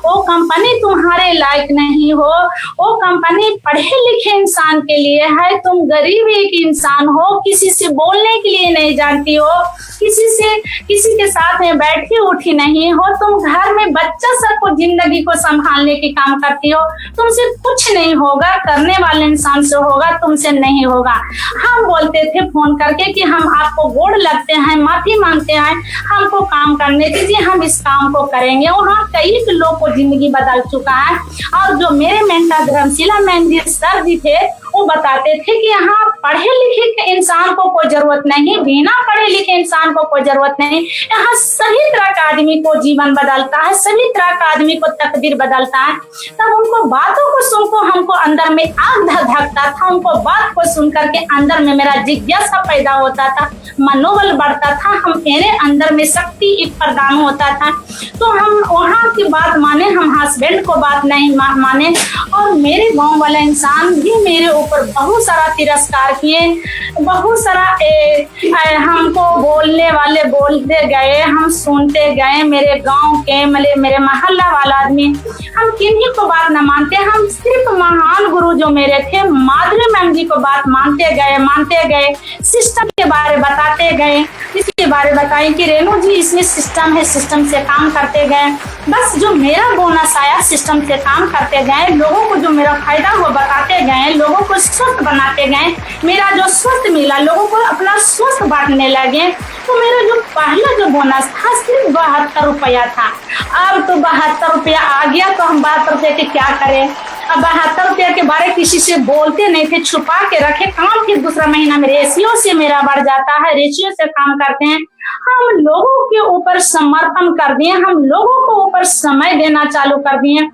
S2: वो कंपनी तुम्हारे लायक नहीं हो, वो कंपनी पढ़े लिखे इंसान के लिए है, तुम गरीब एक इंसान हो, किसी से बोलने के लिए नहीं जानती हो। किसी के साथ में बैठी उठी नहीं हो, तुम घर में बच्चा सबको जिंदगी को संभालने के काम करती हो, तुमसे कुछ नहीं होगा, करने वाले इंसान से होगा, तुमसे नहीं होगा। हम बोलते थे फोन करके कि हम आपको गोड़ लगते हैं, माफी मांगते हैं, हमको काम करने दीजिए, हम इस काम को करेंगे। वहाँ कई लोग को जिंदगी बदल चुका है। और जो मेरे mentor Dharmshila ma'am ji sir जी थे, वो बताते थे कि यहाँ पढ़े लिखे के इंसान को कोई जरूरत नहीं, बिना पढ़े लिखे इंसान को कोई जरूरत नहीं, यहाँ सभी तरह का आदमी को जीवन बदलता है, सभी तरह का आदमी को तकदीर बदलता है। तब उनको बातों को सुनकर हमको अंदर में आग धधकता था, उनको बात को सुन करके अंदर में मेरा जिज्ञासा पैदा होता था, मनोबल बढ़ता था, हम मेरे अंदर में शक्ति एक प्रदान होता था। तो हम वहाँ की बात माने, हम हस्बैंड को बात नहीं माने। और मेरे गाँव वाला इंसान भी मेरे ऊपर बहुत सारा तिरस्कार किए, बहुत सारा हमको बोलने वाले बोलते गए, हम सुनते गए। मेरे गांव के मेरे मोहल्ला वाला आदमी, हम किन्हीं को बात न मानते, हम सिर्फ महान गुरु जो मेरे थे माधुरी मैम जी को बात मानते गए, सिस्टम के बारे बताते गए, इसके बारे बताएं कि रेणु जी इसमें सिस्टम है, सिस्टम से काम करते गए। बस जो मेरा बोनस आया सिस्टम से काम करते गए, लोगों को जो मेरा फायदा वो बताते गए, लोगों को स्वस्थ बनाते गए। मेरा जो स्वस्थ मिला, लोगों को अपना स्वस्थ बांटने लगे। तो मेरा जो पहला जो बोनस था सिर्फ 72 रुपया था। अब तो 72 रुपया आ गया, तो हम 72 रुपये के क्या करें। अब 72 रुपया के बारे किसी से बोलते नहीं थे, छुपा के रखे काम। फिर दूसरा महीना में रेशियो से मेरा बढ़ जाता है, रेशियो से काम करते हैं। हम लोगों के ऊपर समर्पण कर दिए, हम लोगों को ऊपर समय देना चालू कर दिए।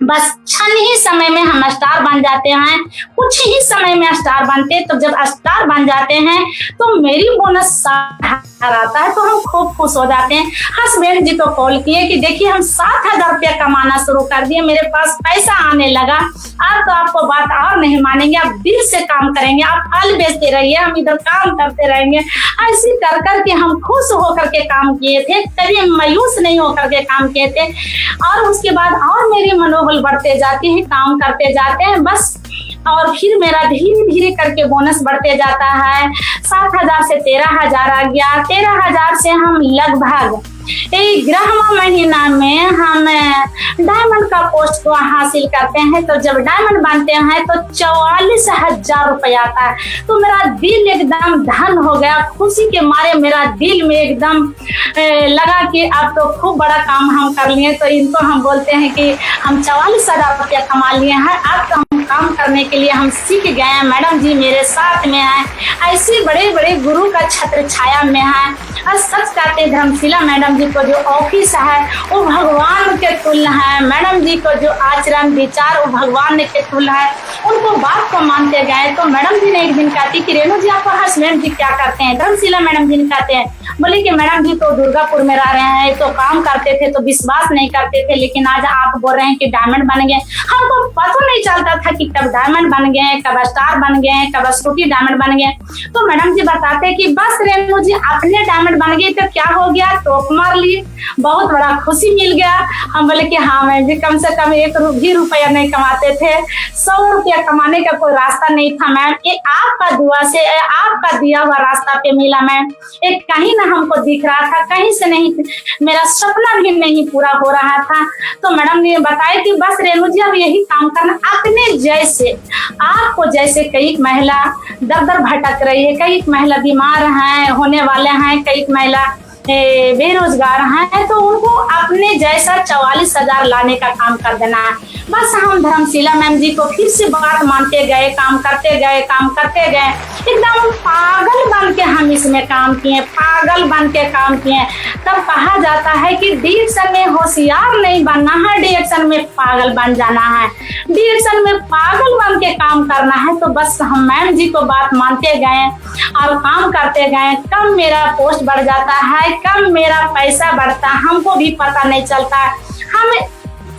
S2: बस क्षण ही समय में हम स्टार बन जाते हैं, कुछ ही समय में स्टार बनते। तो जब स्टार बन जाते हैं तो मेरी बोनस 7,000 आता है, तो हम खूब खुश हो जाते हैं। हस्बैंड जी को कॉल किए कि देखिए हम 7,000 रुपया कमाना शुरू कर दिए, मेरे पास पैसा आने लगा। अब तो आपको बात और नहीं मानेंगे, आप दिल से काम करेंगे, आप फल बेचते रहिए, हम इधर काम करते रहेंगे। ऐसी कर करके हम खुश होकर के काम किए थे, कभी मायूस नहीं होकर के काम किए थे। और उसके बाद और मेरी मनोबल बढ़ते जाते हैं, काम करते जाते हैं बस। और फिर मेरा धीरे धीरे करके बोनस बढ़ते जाता है। 7,000 से 13,000 आ गया, 13,000 से हम लगभग 11वां महीना में हम डायमंड का पोस्ट को हासिल करते हैं। तो जब डायमंड बनते हैं तो 44,000 रुपया आता है। तो मेरा दिल एकदम धन हो गया, खुशी के मारे मेरा दिल में एकदम लगा कि अब तो खूब बड़ा काम हम कर लिए। तो इनको हम बोलते हैं कि हम 44,000 रुपया कमा लिए हैं। अब तो हम काम करने के लिए हम सीख गए हैं, मैडम जी मेरे साथ में है, ऐसे बड़े बड़े गुरु का छत्र छाया में है। और सच कहते धर्मशिला मैडम जी को जो ऑफिस है वो भगवान के तुल्य है, मैडम जी को जो आचरण विचार वो भगवान के तुल्य है। उनको बात को मानते गए। तो मैडम जी ने एक दिन कहती कि रेणु जी आपका हस्बैंड जी क्या करते हैं। धर्मशिला मैडम जी ने कहते हैं, बोले कि मैडम जी तो दुर्गापुर में रह रहे हैं, तो काम करते थे तो विश्वास नहीं करते थे, लेकिन आज आप बोल रहे हैं कि डायमंड बन गए। हमको पता नहीं चलता था कि कब डायमंड बन गए, कब स्टार बन गए, कब स्कूटी डायमंड बन गए। तो मैडम जी बताते कि बस रेणु जी अपने डायमंड बन गई तो क्या हो गया, टोप मार ली, बहुत बड़ा खुशी मिल गया। हम बोले कि हाँ मैम जी, कम से कम 1 भी रुपया नहीं कमाते थे, 100 रुपया कमाने का कोई रास्ता नहीं था मैम, ये आपका दुआ से, आपका दिया हुआ रास्ता पे मिला मैम। एक कहीं ना हमको दिख रहा था, कहीं से नहीं, मेरा सपना भी नहीं पूरा हो रहा था। तो मैडम ने बताया कि बस रेणु जी अब यही काम करना, अपने जैसे आपको जैसे कई महिला दर दर भटक रही है, कई महिला बीमार हैं, होने वाले हैं, कई महिला बेरोजगार हैं, तो उनको अपने जैसा 44,000 लाने का काम कर देना है। बस हम धर्मशिला मैम जी को फिर से बात मानते गए, काम करते गए, एकदम पागल बन के हम इसमें काम किए, पागल बन के काम किए। तब कहा जाता है कि डिएक्शन में होशियार नहीं बनना है, डिएक्शन में पागल बन जाना है, डिएक्शन में पागल बन के काम करना है। तो बस हम मैम जी को बात मानते गए और काम करते गए। कम मेरा पोस्ट बढ़ जाता है, कम मेरा पैसा बढ़ता, हमको भी पता नहीं चलता। हम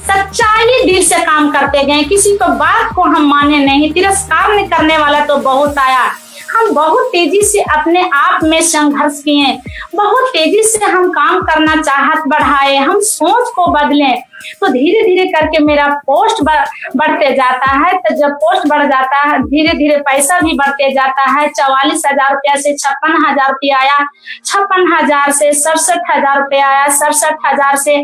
S2: सच्चाई दिल से काम करते गए, किसी को बात को हम माने नहीं। तिरस्कार करने वाला तो बहुत आया, हम बहुत तेजी से अपने आप में संघर्ष किए, बहुत तेजी से हम काम करना चाहत बढ़ाए, हम सोच को बदलें, तो धीरे धीरे करके मेरा पोस्ट बढ़ते जाता है। तो जब पोस्ट बढ़ जाता है धीरे धीरे पैसा भी बढ़ते जाता है। 44,000 रुपया से 56,000 रुपया आया, 56,000 से 67,000 रुपया आया, 67,000 से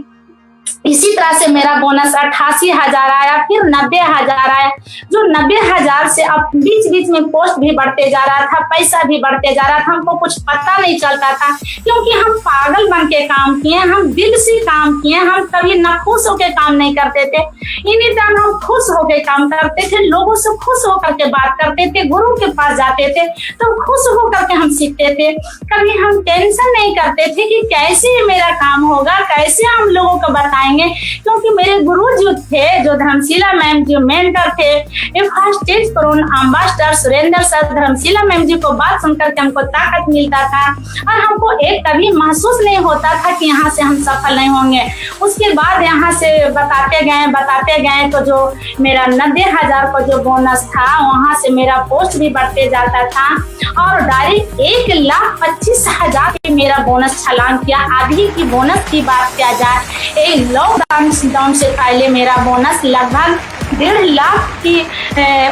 S2: इसी तरह से मेरा बोनस 88,000 आया, फिर 90,000 आया, जो 90,000 से अब बीच बीच में पोस्ट भी बढ़ते जा रहा था, पैसा भी बढ़ते जा रहा था। हमको कुछ पता नहीं चलता था, क्योंकि हम पागल बन के काम किए, हम दिल से काम किए, हम कभी न खुश होकर काम नहीं करते थे। इन्हीं टाइम हम खुश होकर काम करते थे, लोगों से खुश होकर के बात करते थे, गुरु के पास जाते थे तो खुश होकर के हम सीखते थे। कभी हम टेंशन नहीं करते थे कि कैसे मेरा काम होगा, कैसे हम लोगों को बताएंगे, क्योंकि मेरे गुरु जो थे, जो धर्मशिला मैम जो मेंटर थे, first stage corona ambassador Surendra sir, Dharmshila ma'am ji को बात सुनकर के हमको ताकत मिलता था और हमको एक कभी महसूस नहीं होता था कि यहाँ से हम सफल नहीं होंगे। उसके बाद यहाँ से बताते गए तो जो मेरा 90,000 को जो बोनस था, वहां से मेरा पोस्ट भी बढ़ते जाता था और डायरेक्ट 1,25,000 की मेरा बोनस छलांग किया। अभी की बोनस की बात किया जाए, लॉकडाउन से पहले मेरा बोनस लगभग 1.5 लाख की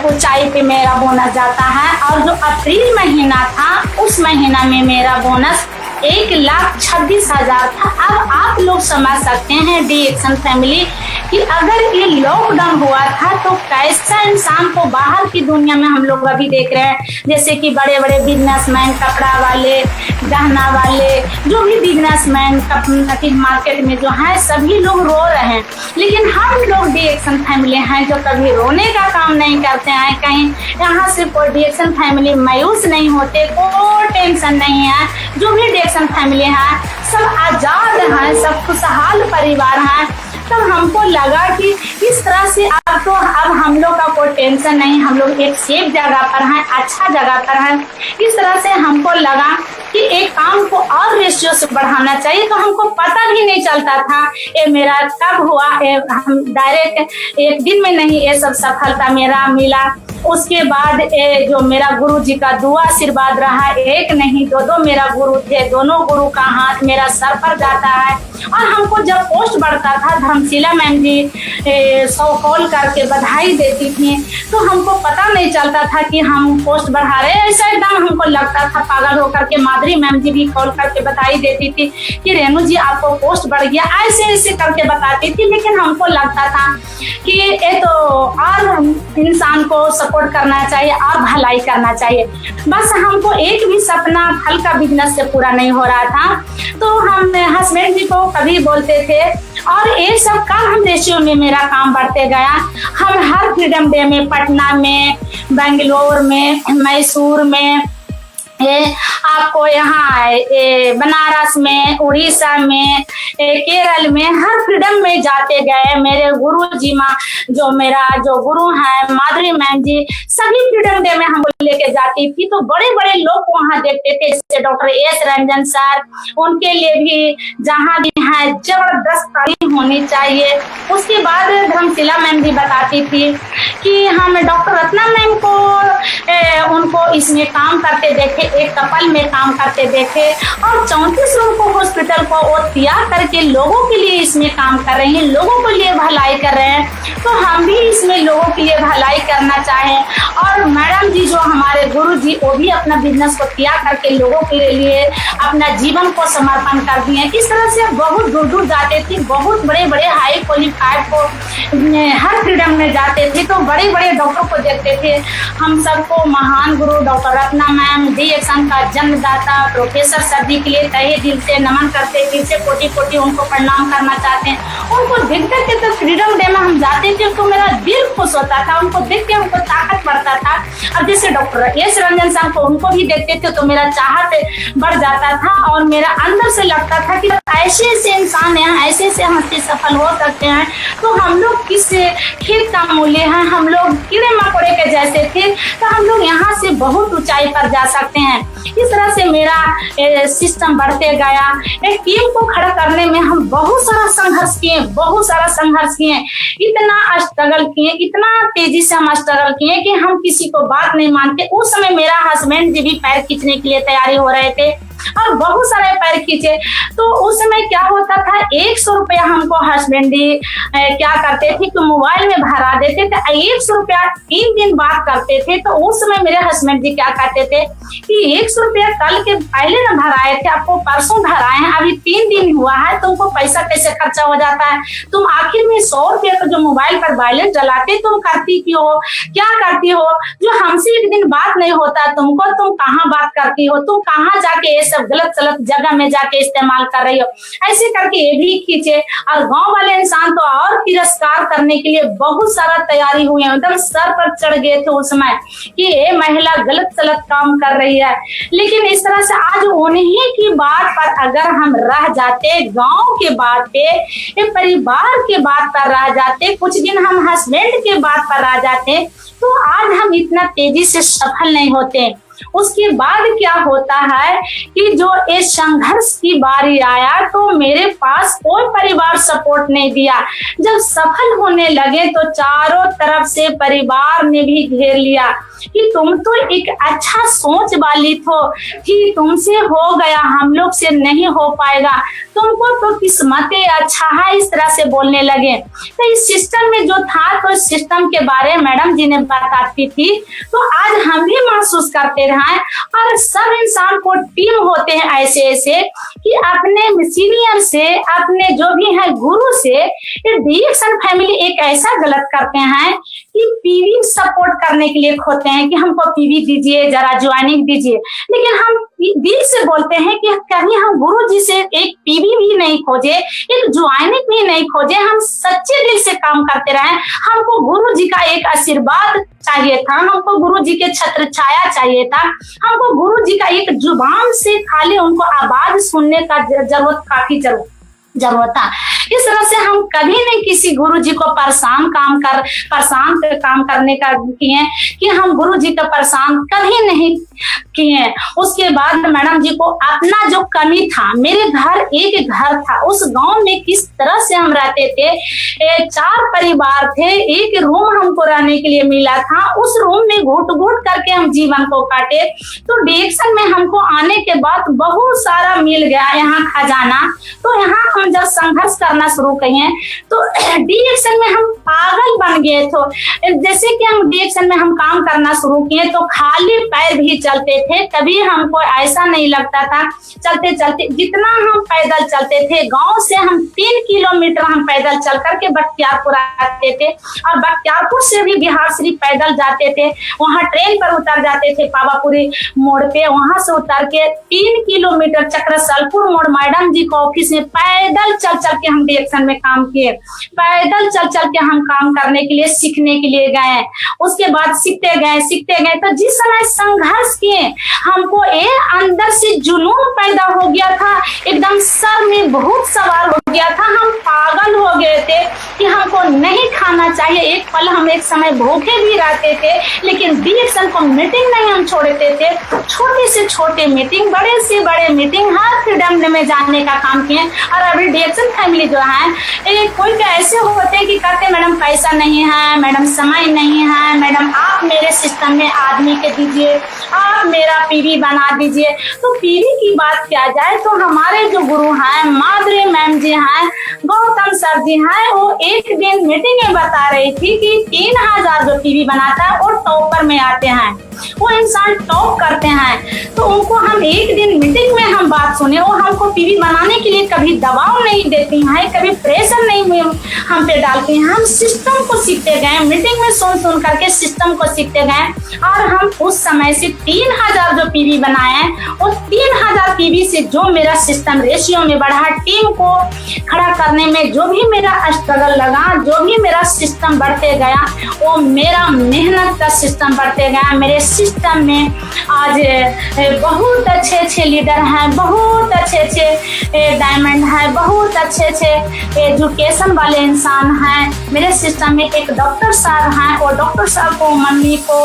S2: ऊंचाई पे मेरा बोनस जाता है और जो अप्रैल महीना था उस महीना में मेरा बोनस 1,26,000 था। अब आप लोग समझ सकते हैं डी एक्शन फैमिली कि अगर ये लॉकडाउन हुआ था तो कैसा इंसान को बाहर की दुनिया में हम लोग अभी देख रहे हैं, जैसे कि बड़े बड़े बिजनेसमैन, कपड़ा वाले, गहना वाले, जो भी बिजनेसमैन मार्केट में जो है, सभी लोग रो रहे हैं। लेकिन हम लोग डी एक्शन फैमिली हैं जो कभी रोने का काम नहीं करते हैं। कहीं यहाँ से कोई डी एक्शन फैमिली मायूस नहीं होते, कोई टेंशन नहीं है। जो भी डी एक्शन फैमिली है सब आजाद हैं, सब खुशहाल परिवार हैं। तब हमको लगा कि इस तरह से अब हम लोग का कोई टेंशन नहीं, हम लोग एक सेफ जगह पर हैं, अच्छा जगह पर हैं। इस तरह से हमको लगा कि एक काम को और रेशियो से बढ़ाना चाहिए। तो हमको पता भी नहीं चलता था ये मेरा कब हुआ, हम डायरेक्ट एक दिन में नहीं ये सब सफलता मेरा मिला। उसके बाद जो मेरा गुरु जी का दुआ आशीर्वाद रहा, एक नहीं दो मेरा गुरु थे, दोनों गुरु का हाथ मेरा सर पर जाता है। और हमको जब पोस्ट बढ़ता था, धर्मशिला मैम जी 100 कॉल करके बधाई देती थी, तो हमको पता नहीं चलता था कि हम पोस्ट बढ़ा रहे हैं। ऐसा एकदम हमको लगता था पागल होकर के। माधुरी मैम जी भी कॉल करके बधाई देती थी कि रेणु जी आपको पोस्ट बढ़ गया, ऐसे ऐसे करके बताती थी। लेकिन हमको लगता था कि ये तो और इंसान को सपोर्ट करना चाहिए और भलाई करना चाहिए। बस हमको एक भी सपना फल का बिजनेस से पूरा नहीं हो रहा था। तो हम हस्बैंड जी को कभी बोलते थे और ये सब काम हम रेशियो में मेरा काम बढ़ते गया। हम हर फ्रीडम डे में पटना में, बेंगलोर में, मैसूर में, आपको यहाँ बनारस में, उड़ीसा में, केरल में, हर फ्रीडम में जाते गए। मेरे गुरु जी माँ जो गुरु हैं माधुरी मैम जी, सभी फ्रीडम डे में हमको लेके जाती थी। तो बड़े बड़े लोग वहाँ देखते थे, जैसे डॉक्टर एस रंजन सर, उनके लिए भी जहाँ भी है जबरदस्त तालीम होनी चाहिए। उसके बाद धर्मशिला मैम भी बताती थी कि हम डॉक्टर रत्ना मैम को उनको इसमें काम करते देखे, एक कपल में काम करते देखे और 34 रूम को हॉस्पिटल को वो तैयार करके लोगों के लिए इसमें काम कर रही हैं, लोगों के लिए भलाई कर रहे हैं। तो हम भी इसमें लोगों के लिए भलाई करना चाहें। और मैडम जी जो हमारे गुरु जी, वो भी अपना बिजनेस को तैयार करके लोगों के लिए अपना जीवन को समर्पण कर दिए। इस तरह से बहुत दूर दूर जाते थे, बहुत बड़े बड़े हाई क्वालिफाइड को हर फ्रीडम में जाते थे, तो बड़े बड़े डॉक्टर को देखते थे। हम सबको महान गुरु doctor Ratna ma'am, D action का जन्मदाता प्रोफेसर सर जी के लिए तहे दिल से नमन करते, दिल से कोटि कोटि उनको प्रणाम करना चाहते हैं। उनको देखते थे तो फ्रीडम डे में हम जाते थे तो मेरा दिल खुश होता था, उनको देख के हमको ताकत बढ़ता था। अब जैसे डॉक्टर एस रंजन सर को, उनको भी देखते थे तो मेरा चाहत बढ़ जाता था और मेरा अंदर से लगता था कि ऐसे ऐसे इंसान हैं, ऐसे ऐसे हंसते सफल हो सकते हैं, तो हम लोग किस खेत का मूल्य है, हम लोग कीड़े मकोड़े के जैसे थे, तो हम लोग यहाँ से बहुत ऊंचाई पर जा सकते हैं। इस तरह से मेरा सिस्टम बढ़ते गया। एक टीम को खड़ा करने में हम बहुत सारा संघर्ष किए, बहुत सारा संघर्ष किए, इतना स्ट्रगल किए, इतना तेजी से हम स्ट्रगल किए कि हम किसी को बात नहीं मानते। उस समय मेरा हस्बैंड जी भी पैर खींचने के लिए तैयारी हो रहे थे और बहुत सारे पैर खींचे। तो उस समय क्या होता था, 100 रुपया हमको हस्बैंड जी क्या करते थे कि मोबाइल में भरा देते थे। 100 रुपया 3 दिन बात करते थे। तो उस समय मेरे हस्बैंड जी क्या कहते थे कि 100 रुपया कल के पहले न भराए थे, आपको परसों भराए हैं, अभी 3 दिन हुआ है, तुमको पैसा कैसे खर्चा हो जाता है? तुम आखिर में 100 रुपया का जो मोबाइल पर बैलेंस डलाते तुम करती क्यों हो, क्या करती हो? जो हमसे एक दिन बात नहीं होता तुमको, तुम कहाँ बात करती हो, तुम कहाँ जाके ये सब गलत सलत जगह में जाके इस्तेमाल कर रही हो? ऐसे करके ये भी खींचे। और गांव वाले इंसान तो और तिरस्कार करने के लिए बहुत सारा तैयारी हुई है, एकदम सर पर चढ़ गए थे उस समय कि ये महिला गलत सलत काम कर रही है। लेकिन इस तरह से आज उन्हीं की बात पर अगर हम रह जाते, गांव के बात पे, ये परिवार के बात पर रह जाते, कुछ दिन हम हस्बैंड के बात पर रह जाते, तो आज हम इतना तेजी से सफल नहीं होते। उसके बाद क्या होता है कि जो ये संघर्ष की बारी आया तो मेरे पास कोई परिवार सपोर्ट नहीं दिया। जब सफल होने लगे तो चारों तरफ से परिवार ने भी घेर लिया कि तुम तो एक अच्छा सोच वाली थो कि तुमसे हो गया, हम लोग से नहीं हो पाएगा, तुमको तो किस्मत अच्छा है, इस तरह से बोलने लगे। तो इस सिस्टम में जो था, तो सिस्टम के बारे में मैडम जी ने बताती थी, तो आज हम भी महसूस करते रहे। और सब इंसान को टीम होते हैं ऐसे ऐसे कि अपने सीनियर से, अपने जो भी है गुरु से, डीएक्शन फैमिली एक ऐसा गलत करते हैं कि पीवी सपोर्ट करने के लिए खोते हैं कि हमको पीवी दीजिए, जरा ज्वाइनिंग दीजिए। लेकिन हम दिल से बोलते हैं कि कहीं हम गुरु जी से एक पीवी भी नहीं खोजे, एक ज्वाइनिंग भी नहीं खोजे, हम सच्चे दिल से काम करते रहे। हमको गुरु जी का एक आशीर्वाद चाहिए था, हमको गुरु जी के छत्र छाया चाहिए था, हमको गुरु जी का एक जुबान से खाली उनको आवाज सुनने का जरूरत, काफी जरूरत था। इस तरह से हम कभी नहीं किसी गुरु जी को परेशान काम करने का किए कि हम गुरु जी को परेशान कभी नहीं किए। उसके बाद मैडम जी को अपना जो कमी था, मेरे घर एक घर था, उस गांव में किस तरह से हम रहते थे, 4 परिवार थे, एक रूम हमको रहने के लिए मिला था, उस रूम में घुट घुट करके हम जीवन को काटे। तो डीएक्शन में हमको आने के बाद बहुत सारा मिल गया यहाँ खजाना। तो यहाँ हम जब संघर्ष करना शुरू किए तो डीएक्शन में हम पागल बन गए। तो जैसे कि हम डीएक्शन में हम काम करना शुरू किए तो खाली पैर भी चलते थे, कभी हमको ऐसा नहीं लगता था चलते चलते, जितना हम पैदल चलते थे, गांव से हम 3 किलोमीटर हम पैदल चल करके बख्तियारपुर आते थे, और बख्तियारपुर से भी बिहार शरीफ पैदल जाते थे। वहां ट्रेन पर उतर जाते थे पावापुरी मोड़ पे, वहां से उतर के 3 किलोमीटर चक्रसलपुर मोड़ मैडम जी को ऑफिस में पैदल चल चल के हम डीएक्शन में काम किए, पैदल चल चल के हम काम करने के लिए, सीखने के लिए गए। उसके बाद सीखते गए तो जिस समय संघर्ष किए हमको एक अंदर से जुनून पैदा हो गया था, एकदम सर में बहुत सवार हो गया था, हम पागल हो गए थे कि हमको नहीं खाना चाहिए। एक पल हम एक समय भूखे भी रहते थे, लेकिन डीएक्शन को मीटिंग नहीं हम छोड़ते थे। छोटे से छोटे मीटिंग, बड़े से बड़े मीटिंग, हर फ्रीडम में जाने का काम किए। और अभी डीएक्शन फैमिली जो है, कोई ऐसे होते हैं कि कहते मैडम पैसा नहीं है, मैडम समय नहीं है, मैडम आप मेरे सिस्टम में आदमी के दीजिए, आप मेरा पीवी बना दीजिए। तो पीवी की बात किया जाए तो हमारे जो गुरु हैं, माधुरी मैम जी हैं, गौतम सर जी हैं, वो एक दिन मीटिंग में बता रही थी कि 3000 जो पीवी बनाता है वो टॉपर में आते हैं, वो इंसान टॉप करते हैं। तो उनको हम एक दिन मीटिंग में हम बात सुने, वो हमको पीवी बनाने के लिए कभी दबाव नहीं देती हैं, कभी प्रेशर नहीं हम पे डालती हैं। हम सिस्टम को सीखते गए, मीटिंग में सुन करके सिस्टम को सीखते गए, और हम उस समय से 3000 जो पीवी बनाए, वो 3000 पीवी से जो मेरा सिस्टम रेशियो में बढ़ा, टीम को खड़ा करने में जो भी मेरा स्ट्रगल लगा, जो भी मेरा सिस्टम बढ़ते गया, वो मेरा मेहनत का सिस्टम बढ़ते गया, मेरे सिस्टम में आज बहुत अच्छे अच्छे लीडर हैं, बहुत अच्छे अच्छे डायमंड हैं, बहुत अच्छे अच्छे एजुकेशन वाले इंसान हैं। मेरे सिस्टम में एक डॉक्टर साहब हैं और डॉक्टर साहब को मम्मी को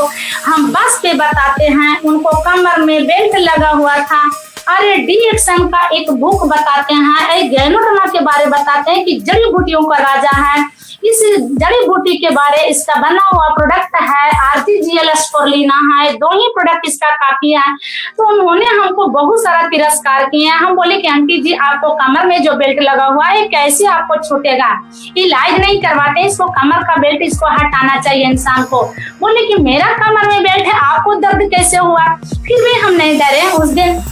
S2: हम बस पे बताते हैं, उनको कमर में बेल्ट लगा हुआ था। अरे डी-एक्शन का एक बुक बताते हैं, एक गैनोडर्मा के बारे बताते हैं कि जड़ी बूटियों का राजा है। इस जड़ी बूटी के बारे इसका बना हुआ प्रोडक्ट है आरजीजीएल स्पोरुलिना है, 2 ही प्रोडक्ट इसका काफी है। तो उन्होंने हमको बहुत सारा तिरस्कार किया। हम बोले कि आंटी जी आपको कमर में जो बेल्ट लगा हुआ है कैसे आपको छूटेगा, इलाज नहीं करवाते, इसको कमर का बेल्ट इसको हटाना चाहिए इंसान को। बोले कि मेरा कमर में बेल्ट है, आपको दर्द कैसे हुआ? फिर भी हम नहीं डरे। उस दिन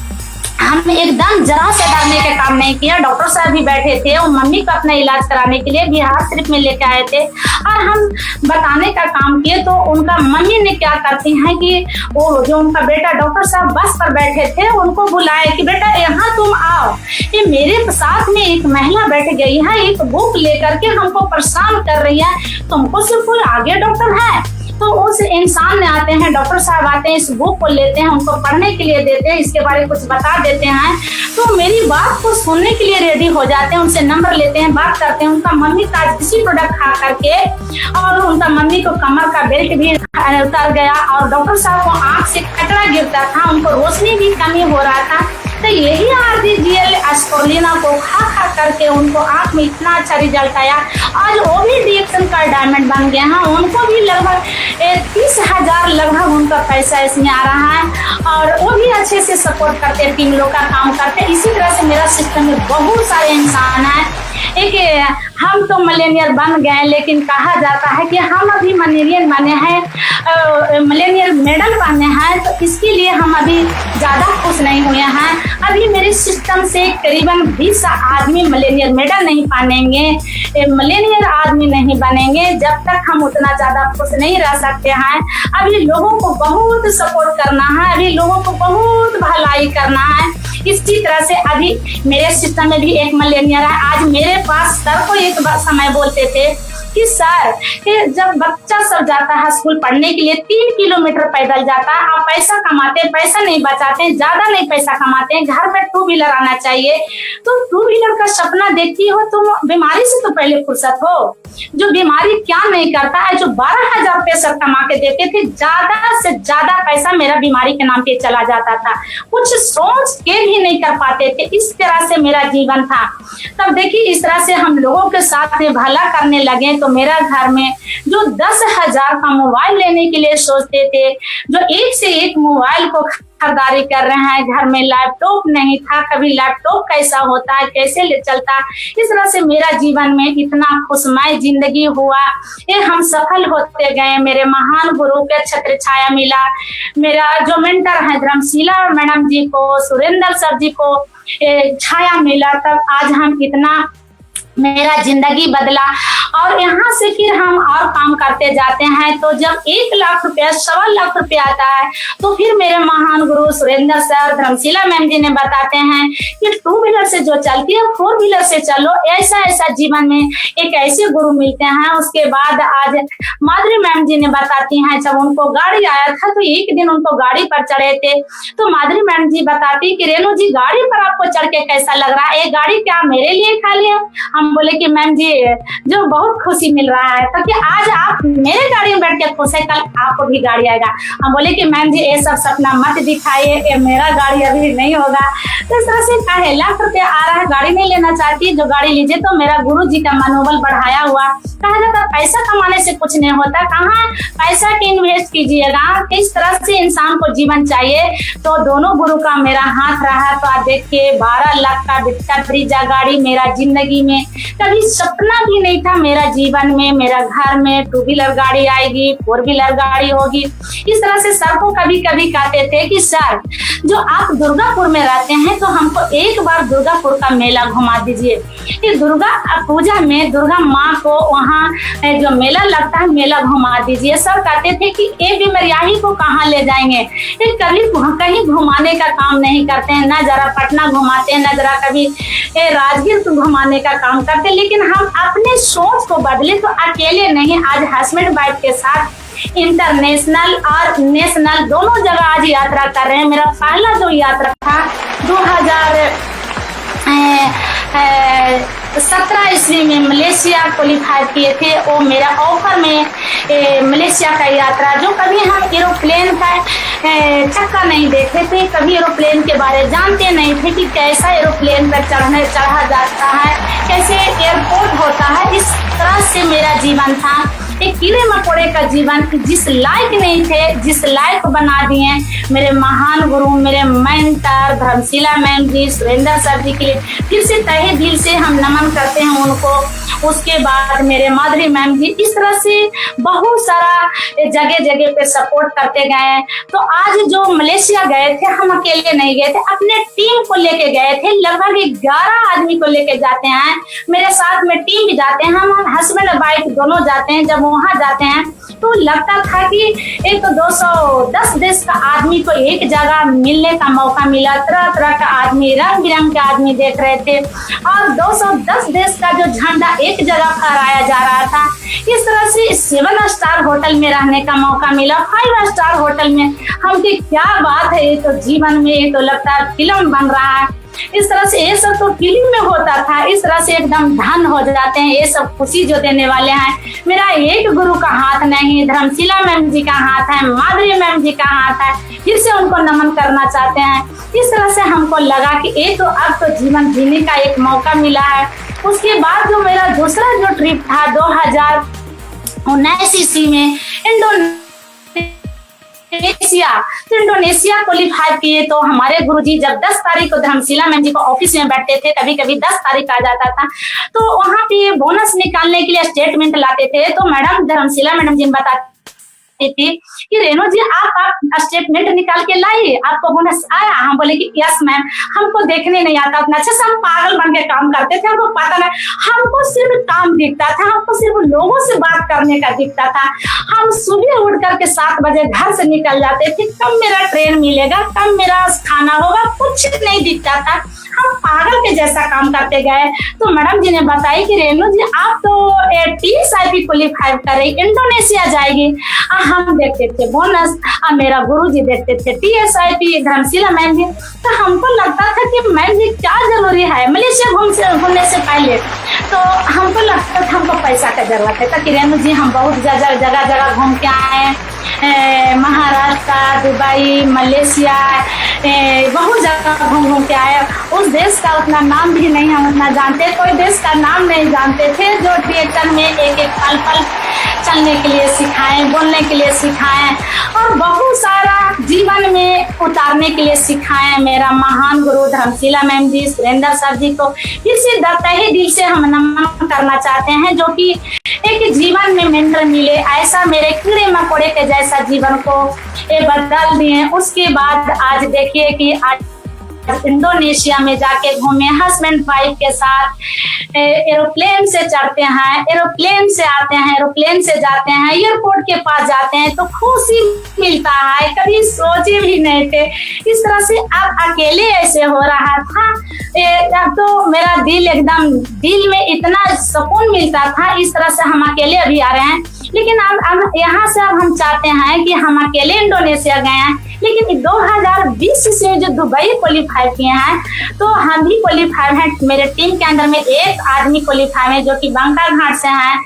S2: हम एकदम जरा से डरने के काम नहीं किया। डॉक्टर साहब भी बैठे थे और मम्मी को अपना इलाज कराने के लिए बिहार शरीफ में लेके आए थे और हम बताने का काम किए। तो उनका मम्मी ने क्या करती हैं कि वो जो उनका बेटा डॉक्टर साहब बस पर बैठे थे उनको बुलाए कि बेटा यहाँ तुम आओ। ये मेरे साथ में एक महिला बैठ गई है, एक बुक लेकर के हमको परेशान कर रही है, तुमको सिर्फ कोई आगे डॉक्टर है? तो उस इंसान ने आते हैं, डॉक्टर साहब आते हैं, इस बुक को लेते हैं, उनको पढ़ने के लिए देते हैं, इसके बारे में कुछ बता देते हैं। तो मेरी बात को सुनने के लिए रेडी हो जाते हैं, उनसे नंबर लेते हैं, बात करते हैं। उनका मम्मी का इसी प्रोडक्ट खा करके और उनका मम्मी को कमर का बेल्ट भी उतर गया और डॉक्टर साहब को आंख से कचरा गिरता था, उनको रोशनी भी कमी हो रहा था। तो यही आरजीजीएल स्पोरुलिना को खा खा करके उनको आंख में इतना अच्छा रिजल्ट आया। आज वो भी डी-एक्शन का डायमंड बन गए हैं, उनको भी लगभग 30,000 लगभग उनका पैसा इसमें आ रहा है और वो भी अच्छे से सपोर्ट करते हैं, टीम लोग का काम करते हैं। इसी तरह से मेरा सिस्टम में बहुत सारे इंसान हैं। एक हम तो मिलेनियर बन गए, लेकिन कहा जाता है कि हम अभी मिलेनियर बने हैं, मिलेनियर मेडल बने हैं, तो इसके लिए हम अभी ज़्यादा खुश नहीं हुए हैं। अभी मेरे सिस्टम से करीबन 20 आदमी मिलेनियर मेडल नहीं पानेंगे, मिलेनियर आदमी नहीं बनेंगे जब तक हम उतना ज़्यादा खुश नहीं रह सकते हैं। अभी लोगों को बहुत सपोर्ट करना है, अभी लोगों को बहुत भलाई करना है। इसी तरह से अभी मेरे सिस्टम में भी एक मिलेनियर है। आज मेरे पास सर को एक समय बोलते थे कि सर जब बच्चा सब जाता है स्कूल पढ़ने के लिए 3 किलोमीटर पैदल जाता है, आप पैसा कमाते हैं, पैसा नहीं बचाते, ज्यादा नहीं पैसा कमाते हैं, घर में 2 व्हीलर आना चाहिए। तो 2 व्हीलर का सपना देखती हो तुम, बीमारी से तो पहले फुर्सत हो। जो बीमारी क्या नहीं करता है, जो 12,000 रुपये सब कमा के देते थे, ज्यादा से ज्यादा पैसा मेरा बीमारी के नाम पे चला जाता था, कुछ सोच के भी नहीं कर पाते थे। इस तरह से मेरा जीवन था। तब देखिए इस तरह से हम लोगों के साथ में भला करने लगे तो मेरा घर में जो 10,000 का मोबाइल लेने के लिए सोचते थे, जो एक से एक मोबाइल को खरीदारी कर रहे हैं, घर में लैपटॉप नहीं था, कभी लैपटॉप कैसा होता है, कैसे ले चलता। इस तरह से मेरा जीवन में इतना खुशमय जिंदगी हुआ, ये हम सफल होते गए। मेरे महान गुरु के छत्र छाया मिला, मेरा जो मेंटर है धर्मशिला मैडम जी को, सुरेंद्र सर जी को छाया मिला, तब आज हम इतना मेरा जिंदगी बदला। और यहाँ से फिर हम और काम करते जाते हैं। तो जब 1 लाख रुपया 1.25 लाख रुपया आता है तो फिर मेरे महान गुरु सुरेंद्र सर धर्मशिला मैम जी ने बताते हैं कि 2 व्हीलर से जो चलती है 4 व्हीलर से चलो। ऐसा ऐसा जीवन में एक ऐसे गुरु मिलते हैं। उसके बाद आज माधुरी मैम जी ने बताती हैं, जब उनको गाड़ी आया था तो एक दिन उनको गाड़ी पर चढ़े थे तो माधुरी मैम जी बताती कि रेणु जी गाड़ी पर आपको चढ़ के कैसा लग रहा है, ये गाड़ी क्या मेरे लिए खाली है? हम बोले कि मैम जी जो बहुत खुशी मिल रहा है, तो क्या आज आप मेरे गाड़ी में बैठ के खुश है, कल आपको भी गाड़ी आएगा। हम बोले कि मैम जी ये सब सपना मत दिखाइए, ये मेरा गाड़ी अभी नहीं होगा। तो इस तरह से 1 लाख रुपया आ रहा है, गाड़ी नहीं लेना चाहती, जो गाड़ी लीजिए। तो मेरा गुरु जी का मनोबल बढ़ाया हुआ। कहा जाता पैसा कमाने से कुछ नहीं होता, कहाँ पैसा की इन्वेस्ट कीजिएगा, किस तरह से इंसान को जीवन चाहिए। तो दोनों गुरु का मेरा हाथ रहा। तो आप देखिए 12 लाख का बिकता ब्रिजा गाड़ी मेरा जिंदगी में कभी सपना भी नहीं था। मेरा जीवन में मेरा घर में 2 व्हीलर गाड़ी आएगी, 4 व्हीलर गाड़ी होगी। इस तरह से सर को कभी कभी कहते थे कि सर जो आप दुर्गापुर में रहते हैं तो हमको एक बार दुर्गापुर का मेला घुमा दीजिए। कि दुर्गा पूजा में दुर्गा माँ को वहाँ जो मेला लगता है मेला घुमा दीजिए। सर कहते थे कि ये बीमारी को कहाँ ले जाएंगे, ये कभी कहीं घुमाने का काम नहीं करते हैं, ना जरा पटना घुमाते हैं, ना जरा कभी राजगीर को घुमाने का काम करते। लेकिन हम अपने सोच को बदले तो अकेले नहीं, आज हस्बैंड वाइफ के साथ इंटरनेशनल और नेशनल दोनों जगह आज यात्रा कर रहे हैं। मेरा पहला जो यात्रा था 2017 ईस्वी में मलेशिया क्वालिफाई किए थे। वो मेरा ऑफर में मलेशिया का यात्रा, जो कभी हम एरोप्लेन का चक्का नहीं देखे थे, कभी एरोप्लेन के बारे जानते नहीं थे कि कैसा एरोप्लेन पर चढ़ा जाता है, कैसे एयरपोर्ट होता है। इस तरह से मेरा जीवन था, एक कीड़े मकोड़े का जीवन। जिस लायक नहीं थे, जिस लायक बना दिए मेरे महान गुरु, मेरे mentor Dharmshila ma'am ji, Surendra sir ji के लिए फिर से तहे दिल से हम नमन करते हैं उनको। उसके बाद मेरे माधुरी मैम जी, इस तरह से बहुत सारा जगह जगह पे सपोर्ट करते गए। तो आज जो मलेशिया गए थे, हम अकेले नहीं गए थे, अपने टीम को लेके गए थे। लगभग 11 आदमी को लेके जाते हैं, मेरे साथ में टीम भी जाते हैं, हम हस्बैंड और वाइफ दोनों जाते हैं। जब वहां जाते हैं तो लगता था कि एक 210 देश का आदमी को एक जगह मिलने का मौका मिला। तरह तरह का आदमी, रंग बिरंग के आदमी देख रहे थे और 210 देश का जो झंडा एक जगह फहराया जा रहा था। इस तरह से 7 स्टार होटल में रहने का मौका मिला, 5 स्टार होटल में। हम की क्या बात है, ये तो जीवन में, ये तो लगता है फिल्म बन रहा है। इस तरह से ये सब तो फिल्म में होता था। इस तरह से एकदम धन हो जाते हैं, ये सब खुशी जो देने वाले हैं। मेरा एक गुरु का हाथ नहीं, धर्मशिला मैम जी का हाथ है, माधुरी मैम जी का हाथ है। फिर से उनको नमन करना चाहते हैं। इस तरह से हमको लगा कि ये तो अब तो जीवन जीने का एक मौका मिला है। उसके बाद जो मेरा दूसरा जो ट्रिप था 2019 ईस्वी में इंडोनेशिया क्वालिफाई किए। तो हमारे गुरुजी जब 10 तारीख को धर्मशिला मैम जी को ऑफिस में बैठते थे, कभी कभी 10 तारीख आ जाता था, तो वहां पे बोनस निकालने के लिए स्टेटमेंट लाते थे। तो मैडम धर्मशिला मैडम जी बताती थी कि रेणु जी आप स्टेटमेंट निकाल के लाइए, आपको बोनस आया। हम बोले कि यस मैम, हमको देखने नहीं आता उतना अच्छे से, हम पागल बन के काम करते थे, हमको पता नहीं, हमको सिर्फ काम दिखता था, हमको सिर्फ लोगों से बात करने का दिखता था। हम सुबह उठ करके 7 बजे घर से निकल जाते थे, कब मेरा ट्रेन मिलेगा, कब मेरा खाना होगा, कुछ नहीं दिखता था। हम पागल के जैसा काम करते गए। तो मैडम जी ने बताई कि रेणु जी आप तो TSIP क्वालिफाई कर रही, इंडोनेशिया जाएगी। हम देखते थे बोनस, मेरा गुरु जी देखते थे TSIP, धर्मशिला मैम जी। तो हमको लगता था कि मैम जी क्या जरूरी है मलेशिया घूमने से पहले। तो हमको लगता था हमको पैसा का जरूरत है। तो कि रेणु जी हम बहुत जगह जगह घूम के आए, महाराष्ट्र, दुबई, मलेशिया, बहुत जगह घूम के आए। उस देश का उतना नाम भी नहीं हम उतना जानते, कोई देश का नाम नहीं जानते थे। जो थिएटर में एक एक पल चलने के लिए सिखाएं, बोलने के लिए सिखाएं और बहुत सारा जीवन में उतारने के लिए सिखाएं। मेरा महान गुरु धर्मशिला मैम जी, सुरेंद्र सर जी को फिर से तहे दिल से हम नमन करना चाहते हैं, जो कि एक जीवन में मेंटर मिले, ऐसा मेरे कीड़े मकोड़े के जैसा जीवन को ये बदल दिए। उसके बाद आज देखिए कि आज इंडोनेशिया में जाके घूमे, हस्बैंड वाइफ के साथ एरोप्लेन से चढ़ते हैं, एरोप्लेन से आते हैं, एरोप्लेन से जाते हैं, एयरपोर्ट के पास जाते हैं तो खुशी मिलता है, कभी सोचे भी नहीं थे। इस तरह से अब अकेले ऐसे हो रहा था। अब तो मेरा दिल एकदम, दिल में इतना सुकून मिलता था। इस तरह से हम अकेले अभी आ रहे हैं, लेकिन अब यहाँ से अब हम चाहते हैं कि हम अकेले इंडोनेशिया गए हैं, लेकिन 2020 से जो दुबई क्वालिफाई किए हैं, तो हम भी क्वालिफाई हैं। मेरे टीम के अंदर में एक आदमी क्वालिफाई है जो कि बंकर घाट से हैं,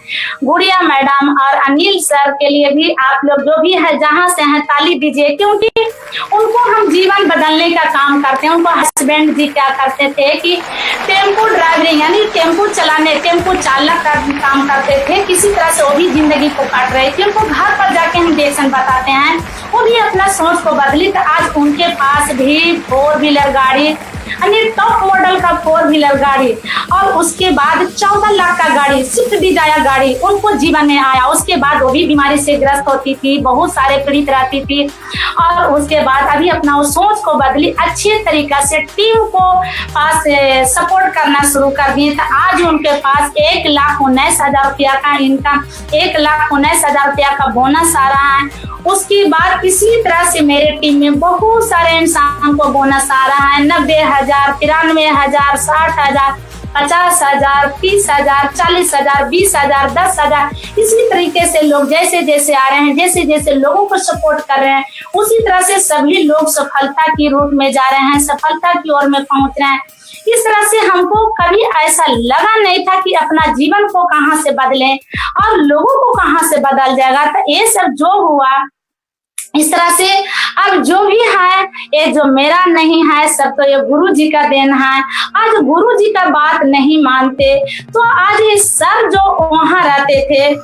S2: गुड़िया मैडम और अनिल सर के लिए भी आप लोग जो भी है जहाँ से हैं ताली दीजिए, क्योंकि उनको हम जीवन बदलने का काम करते हैं। उनको हस्बैंड जी क्या करते थे कि टेम्पो ड्राइवरिंग यानी टेम्पो चलाने, टेम्पो चालक का काम करते थे। किसी तरह से वो भी जिंदगी को काट रहे थे। उनको घर पर जाके हम डायरेक्शन बताते हैं, वो भी अपना सोच को बदली। तो आज उनके पास भी 4 व्हीलर गाड़ी, यानी टॉप मॉडल का 4 व्हीलर गाड़ी और उसके बाद 14 लाख का गाड़ी, स्विफ्ट डिजायर गाड़ी उनको जीवन में आया। उसके बाद वो भी बीमारी से ग्रस्त होती थी, बहुत सारे पीड़ित रहती थी और उसके बाद अभी अपना वो सोच को बदली, अच्छे तरीका से टीम को पास सपोर्ट करना शुरू कर दिए। तो आज उनके पास 1,19,000 रुपया का इनकम, 1,19,000 रुपया का बोनस आ रहा है। उसके बाद इसी तरह से मेरे टीम में बहुत सारे इंसान को बोनस आ रहा है, 90,000, 93,000, 60,000। 50,000, 30,000, 40,000, 20,000, 10,000, इसी तरीके से लोग जैसे जैसे आ रहे हैं, जैसे जैसे लोगों को सपोर्ट कर रहे हैं, उसी तरह से सभी लोग सफलता की रूट में जा रहे हैं, सफलता की ओर में पहुंच रहे हैं। इस तरह से हमको कभी ऐसा लगा नहीं था कि अपना जीवन को कहां से बदलें और लोगों को कहां से बदल जाएगा। तो ये सब जो हुआ, इस तरह से अब जो भी है ये जो मेरा नहीं है, सब तो ये गुरु जी का देन है। आज गुरु जी का बात नहीं मानते तो आज ये सर जो वहां रहते थे,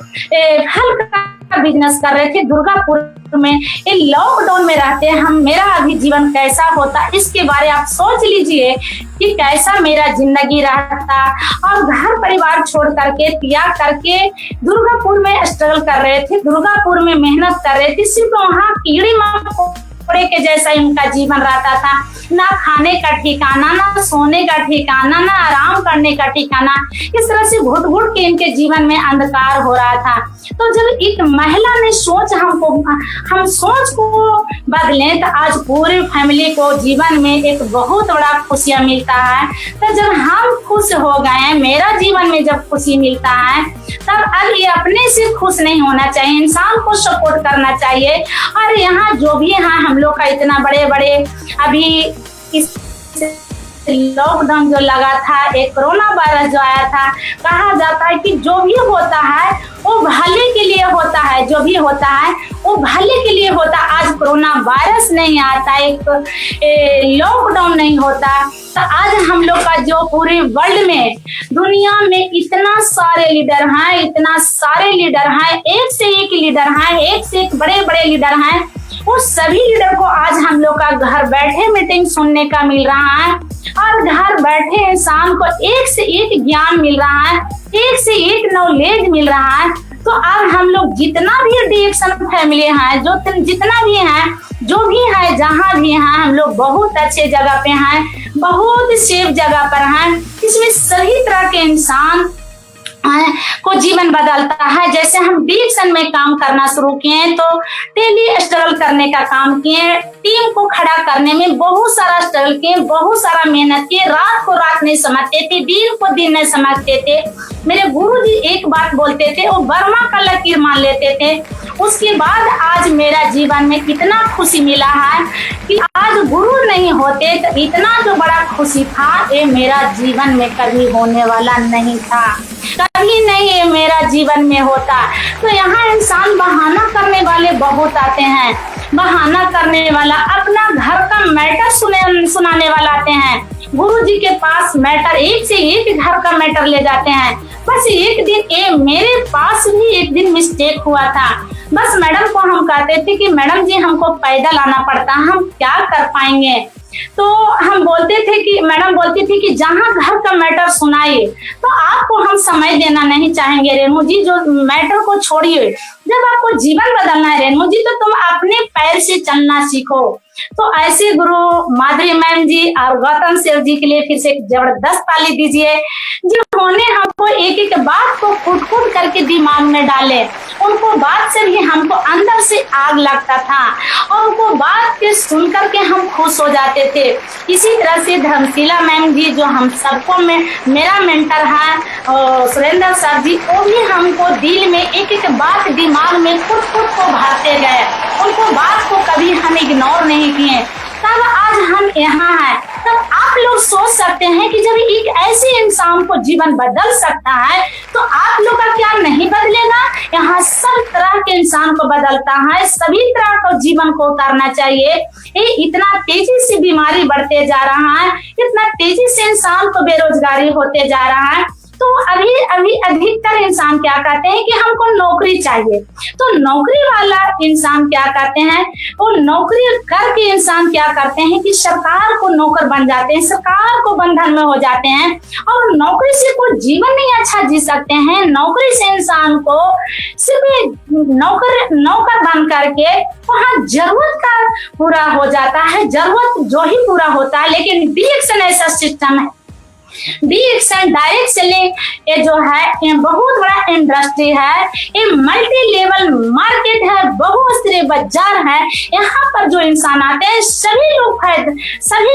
S2: फल का बिजनेस कर रहे थे दुर्गापुर में, ये लॉकडाउन में रहते हैं, हम मेरा अभी जीवन कैसा होता इसके बारे आप सोच लीजिए कि कैसा मेरा जिंदगी रहता। और घर परिवार छोड़ करके त्याग करके दुर्गापुर में स्ट्रगल कर रहे थे, दुर्गापुर में मेहनत कर रहे थे, सिर्फ वहाँ कीड़ी मकोड़े के जैसा उनका जीवन रहता था। ना खाने का ठिकाना, ना सोने का ठिकाना, ना आराम करने का ठिकाना। इस तरह से घुट घुट के इनके जीवन में अंधकार हो रहा था। तो जब एक महिला ने हम सोच को बदले तो आज पूरे फैमिली को जीवन में एक बहुत बड़ा खुशियां मिलता है। तो जब हम खुश हो गए, मेरा जीवन में जब खुशी मिलता है, तब अब ये अपने से खुश नहीं होना चाहिए, इंसान को सपोर्ट करना चाहिए। और यहाँ जो भी है हम लोग का इतना बड़े बड़े अभी इस लॉकडाउन जो लगा था, एक कोरोना वायरस जो आया था, कहा जाता है कि जो भी होता है वो भले के लिए होता है, जो भी होता है वो भले के लिए होता। आज कोरोना वायरस नहीं आता, एक लॉकडाउन नहीं होता, तो आज हम लोग का जो पूरे वर्ल्ड में, दुनिया में इतना सारे लीडर हैं, इतना सारे लीडर हैं, एक से एक लीडर हैं, एक से एक बड़े बड़े लीडर हैं। वो सभी लीडर को आज हम लोग का घर बैठे मीटिंग सुनने का मिल रहा है और घर बैठे इंसान को एक से एक ज्ञान मिल रहा है, एक से एक नॉलेज मिल रहा है। तो अब हम लोग जितना भी डिएक्शन फैमिली है, जो जितना भी है, जो भी है, जहाँ भी है, हम लोग बहुत अच्छे जगह पे हैं, बहुत सेफ जगह पर हैं। इसमें सभी तरह के इंसान को जीवन बदलता है। जैसे हम डिएक्शन में काम करना शुरू किए तो डेली स्ट्रगल करने का काम किए, टीम को खड़ा करने में बहुत सारा स्ट्रगल किए, बहुत सारा मेहनत किए, रात को रात नहीं समझते थे, दिन को दिन नहीं समझते थे। मेरे गुरुजी एक बात बोलते थे, वो वर्मा का लकीर मान लेते थे। उसके बाद आज मेरा जीवन में कितना खुशी मिला है कि आज गुरु नहीं होते तो इतना जो बड़ा खुशी था ये मेरा जीवन में कभी होने वाला नहीं था, कभी नहीं ये मेरा जीवन में होता। तो यहाँ इंसान बहाना करने वाले बहुत आते हैं, बहाना करने वाला, अपना घर का मैटर सुनाने वाला आते हैं। गुरु जी के पास मैटर, एक से एक घर का मैटर ले जाते हैं। बस एक दिन मेरे पास भी एक दिन मिस्टेक हुआ था। बस मैडम को हम कहते थे कि मैडम जी हमको पैदल आना पड़ता, हम क्या कर पाएंगे। तो हम बोलते थे कि मैडम बोलती थी कि जहाँ घर का मैटर सुनाइए, तो आपको हम समय देना नहीं चाहेंगे रेणु जी, जो मैटर को छोड़िए। जब आपको जीवन बदलना है रेणु जी तो तुम अपने पैर से चलना सीखो। तो ऐसे गुरु माधुरी मैम जी और गौतम सर जी के लिए फिर से एक जबरदस्त ताली दीजिए, जिन्होंने हमको एक एक बात को फूट फूट करके दिमाग में डाले। उनको बात से भी हमको अंदर से आग लगता था और उनको बात के सुन करके हम खुश हो जाते थे। इसी तरह से धर्मशीला मैम जी जो हम सबको मेरा मेंटर है, और सुरेंद्र सर जी, वो भी हमको दिल में एक एक बात दिमाग में खुद को भरते गए। उनको बात को कभी हम इग्नोर नहीं किए। तब आज हम यहाँ हैं। तब आप लोग सोच सकते हैं कि जब एक ऐसे इंसान को जीवन बदल सकता है तो आप लोग का क्या नहीं बदलेगा। यहाँ सब तरह के इंसान को बदलता है, सभी तरह का जीवन को उतारना चाहिए। ये इतना तेजी से बीमारी बढ़ते जा रहा है, इतना तेजी से इंसान को बेरोजगारी होते जा रहा है। तो अभी अधिकतर इंसान क्या कहते हैं कि हमको नौकरी चाहिए। तो नौकरी वाला इंसान क्या करते हैं, वो नौकरी करके इंसान क्या करते हैं कि सरकार को नौकर बन जाते हैं, सरकार को बंधन में हो जाते हैं और नौकरी से कोई जीवन नहीं अच्छा जी सकते हैं। नौकरी से इंसान को सिर्फ नौकर बन करके वहाँ जरूरत का पूरा हो जाता है, जरूरत जो ही पूरा होता है। लेकिन डिएक्शन ऐसा सिस्टम है DXN डायरेक्ट सेलिंग ये जो है ये बहुत बड़ा इंडस्ट्री है, ये मल्टी लेवल मार्केट है, बहुस्तरीय बाजार है। यहाँ पर जो इंसान आते हैं सभी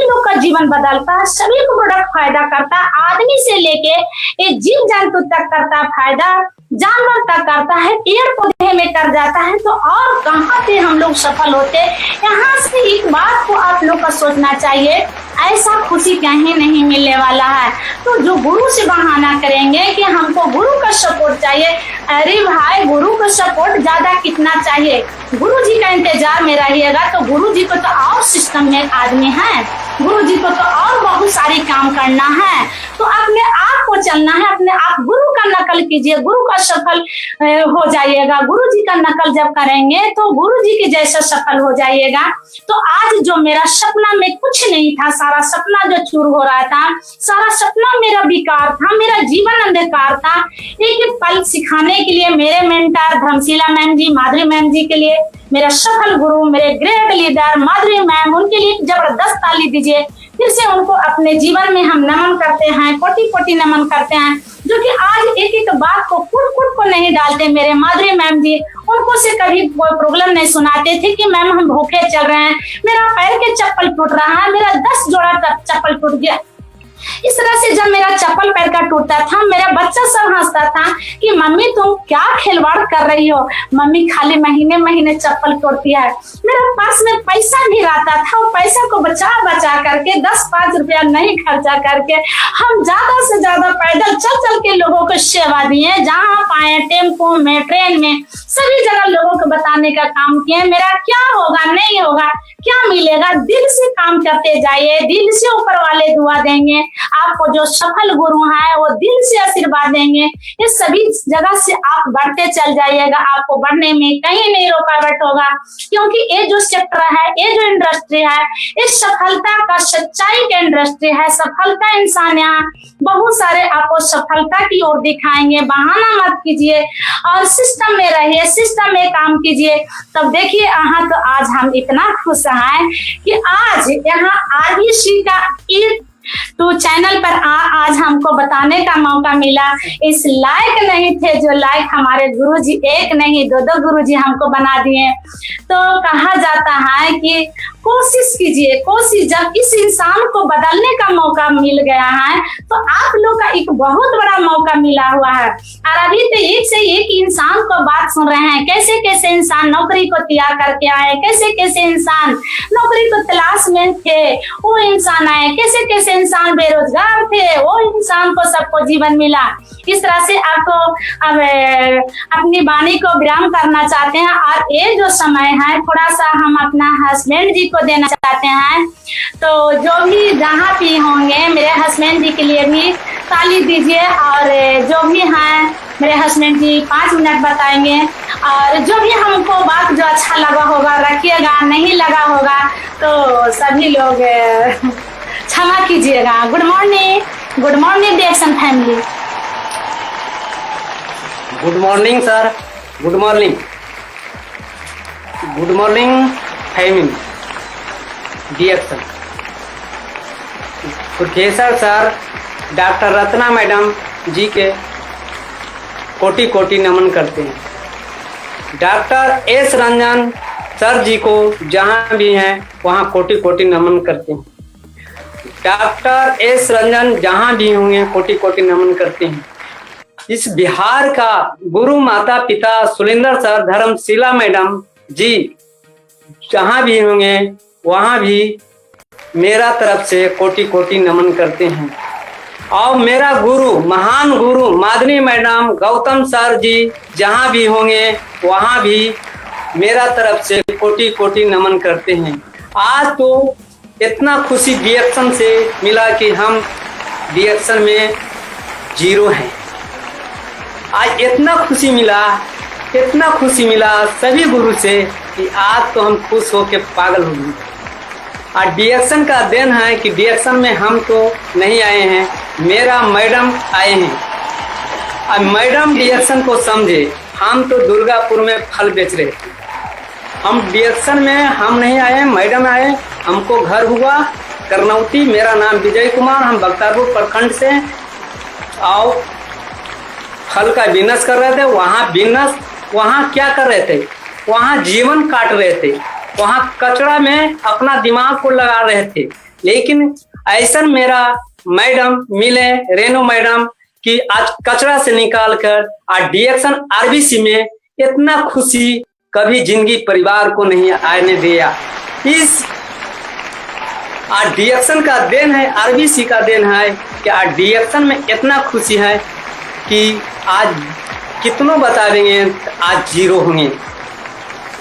S2: लोग का जीवन बदलता है, सभी को प्रोडक्ट फायदा करता है, आदमी से लेके ये जीव जंतु तक करता है फायदा, जानवर तक करता है, पेड़ पौधे में कर जाता है। तो और कहाँ पे हम लोग सफल होते। यहाँ से एक बात को आप लोग का सोचना चाहिए, ऐसा खुशी कहीं नहीं मिलने वाला है। तो जो गुरु से बहाना करेंगे कि हमको गुरु का सपोर्ट चाहिए, अरे भाई गुरु का सपोर्ट ज्यादा कितना चाहिए, गुरु जी का इंतजार में रहिएगा तो गुरु जी को तो और सिस्टम में आदमी है, गुरु जी को तो और बहुत सारी काम करना है। तो अपने आप को चलना है, अपने आप गुरु का नकल कीजिए, गुरु का सफल हो जाइएगा। गुरु जी का नकल जब करेंगे तो गुरु जी के जैसा सफल हो जाइएगा। तो आज जो मेरा सपना में कुछ नहीं था, सारा सपना जो चूर हो रहा था, सारा सपना मेरा बेकार था, मेरा जीवन अंधकार था। एक पल सिखाने के लिए मेरे मेंटर धर्मशिला मैम जी, माधुरी मैम जी के लिए, मेरा सफल गुरु, मेरे ग्रेट लीडर माधुरी मैम, उनके लिए जबरदस्त ताली दीजिए। फिर से उनको अपने जीवन में हम नमन करते हैं, कोटि कोटि नमन करते हैं, जो कि आज एक एक बात को कुट को नहीं डालते। मेरे माधुरी मैम जी, उनको से कभी कोई प्रॉब्लम नहीं सुनाते थे कि मैम हम भूखे चल रहे हैं, मेरा पैर के चप्पल टूट रहा है, मेरा 10 जोड़ा चप्पल टूट गया। इस तरह से जब मेरा चप्पल पैर का टूटता था, मेरा बच्चा सब हंसता था कि मम्मी तुम क्या खिलवाड़ कर रही हो, मम्मी खाली महीने महीने चप्पल तोड़ती है। मेरे पास में पैसा भी रहता था, वो पैसा को बचा करके 10-5 रुपया नहीं खर्चा करके हम ज्यादा से ज्यादा पैदल चल के लोगों को सेवा दिए, जहाँ पाए टेम्पो में, ट्रेन में, सभी जगह लोगों को बताने का काम किए। मेरा क्या होगा नहीं होगा, क्या मिलेगा, दिल से काम करते जाइए, दिल से ऊपर वाले दुआ देंगे। आपको जो सफल गुरु हैं वो दिल से आशीर्वाद देंगे। इस सभी जगह से आप बढ़ते चल जाइएगा, आपको बढ़ने में कहीं नहीं रुकावट होगा, क्योंकि ये जो सेक्टर है, ये जो इंडस्ट्री है, इस सफलता का सच्चाई का इंडस्ट्री है। सफलता इंसान यहाँ बहुत सारे आपको सफलता की ओर दिखाएंगे। बहाना मत कीजिए और सिस्टम में रहिए, सिस्टम में काम कीजिए। तब देखिए यहाँ तो आज हम इतना खुश हैं कि आज यहाँ RBC का तो चैनल पर आज हमको बताने का मौका मिला। इस लायक नहीं थे जो लायक हमारे गुरुजी, एक नहीं 2 गुरुजी हमको बना दिए। तो कहा जाता है कि कोशिश कीजिए, कोशिश, जब इस इंसान को बदलने का मौका मिल गया है तो आप लोग का एक बहुत बड़ा मौका मिला हुआ है। और अभी तो एक से एक इंसान को बात सुन रहे हैं, कैसे कैसे इंसान नौकरी को तैयार करके आए, कैसे कैसे इंसान नौकरी को तलाश में थे, वो इंसान आए, कैसे कैसे इंसान बेरोजगार थे, वो इंसान को सबको जीवन मिला। इस तरह से आपको अब अपनी वाणी को विराम करना चाहते हैं और ये जो समय है थोड़ा सा हम अपना हस्बैंड जी को देना चाहते हैं। तो जो भी जहाँ भी होंगे मेरे हस्बैंड जी के लिए भी ताली दीजिए। और जो भी हैं मेरे हस्बैंड जी 5 मिनट बताएंगे और जो भी हमको बात जो अच्छा लगा होगा रखिएगा, नहीं लगा होगा तो सभी लोग क्षमा कीजिएगा। Good morning DXN family.
S3: Good morning sir, good morning family DXN। Professor sir doctor Ratna madam ji के कोटि कोटि नमन करते हैं। Doctor S Ranjan sir ji को जहाँ भी हैं वहाँ कोटि कोटि नमन करते हैं। डॉक्टर S रंजन जहाँ भी होंगे कोटि कोटि नमन करते हैं। इस बिहार का गुरु माता पिता सुलेंद्र सर, धर्मशिला मैडम जी जहाँ भी होंगे वहाँ भी मेरा तरफ से कोटि कोटि नमन करते हैं। और मेरा गुरु, महान गुरु माधुरी मैडम, गौतम सर जी जहाँ भी होंगे वहाँ भी मेरा तरफ से कोटि कोटि नमन करते हैं। आज तो इतना खुशी DXN से मिला कि हम DXN में 0 हैं। आज इतना खुशी मिला सभी गुरु से कि आज तो हम खुश होकर पागल हो गए। और DXN का देन है कि DXN में हम तो नहीं आए हैं, मेरा मैडम आए हैं। और मैडम DXN को समझे, हम तो दुर्गापुर में फल बेच रहे थे, हम DXN में हम नहीं आए, मैडम आए, हमको घर हुआ करनौती। मेरा नाम विजय कुमार, हम बख्तियारपुर प्रखंड से हैं और फल का बिजनेस कर रहे थे। वहाँ क्या कर रहे थे, वहाँ जीवन काट रहे थे, वहाँ कचरा में अपना दिमाग को लगा रहे थे। लेकिन ऐसा मेरा मैडम मिले, रेणु मैडम, कि आज कचरा से निकाल कर आज डीएक्शन आरबीसी में इतना खुशी कभी जिंदगी परिवार को नहीं आने दिया। इस आज डीएक्शन का देन है, आरबीसी का देन है कि आज डीएक्शन में इतना खुशी है कि आज कितनों बता देंगे आज जीरो होंगे,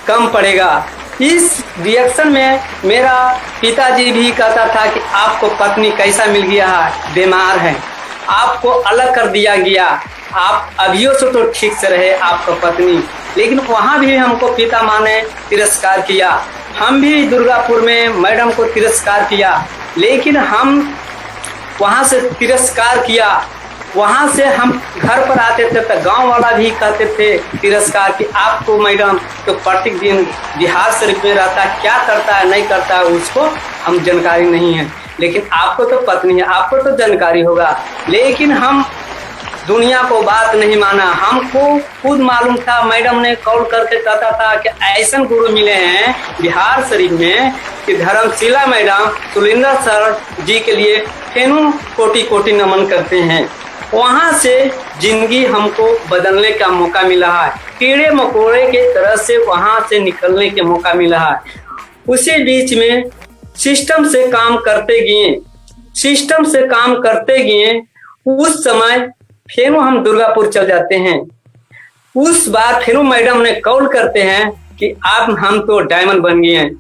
S3: कम पड़ेगा। इस रिएक्शन में मेरा पिताजी भी कहता था कि आपको पत्नी कैसा मिल गया है, बीमार है, आपको अलग कर दिया गया, आप अभियो से तो ठीक से रहे आपका पत्नी। लेकिन वहाँ भी हमको पिता माँ ने तिरस्कार किया। हम भी दुर्गापुर में मैडम को तिरस्कार किया, लेकिन हम वहाँ से तिरस्कार किया। वहाँ से हम घर पर आते थे तो गांव वाला भी कहते थे तिरस्कार कि आपको मैडम तो प्रत्येक दिन बिहार शरीफ में रहता है, क्या करता है नहीं करता है उसको हम जानकारी नहीं है, लेकिन आपको तो पत्नी है, आपको तो जानकारी होगा। लेकिन हम दुनिया को बात नहीं माना, हमको खुद मालूम था। मैडम ने कॉल करके कहता था कि ऐसे गुरु मिले हैं बिहार शरीफ में कि धर्मशिला मैडम सुलिंदर सर जी के लिए फेनू कोटि कोटि नमन करते हैं। वहाँ से जिंदगी हमको बदलने का मौका मिला है, कीड़े मकोड़े के तरह से वहाँ से निकलने के मौका मिला है। उसी बीच में सिस्टम से काम करते गए उस समय फिर हम दुर्गापुर चल जाते हैं। उस बार फिर मैडम ने कॉल करते हैं कि आप हम तो डायमंड बन गए हैं।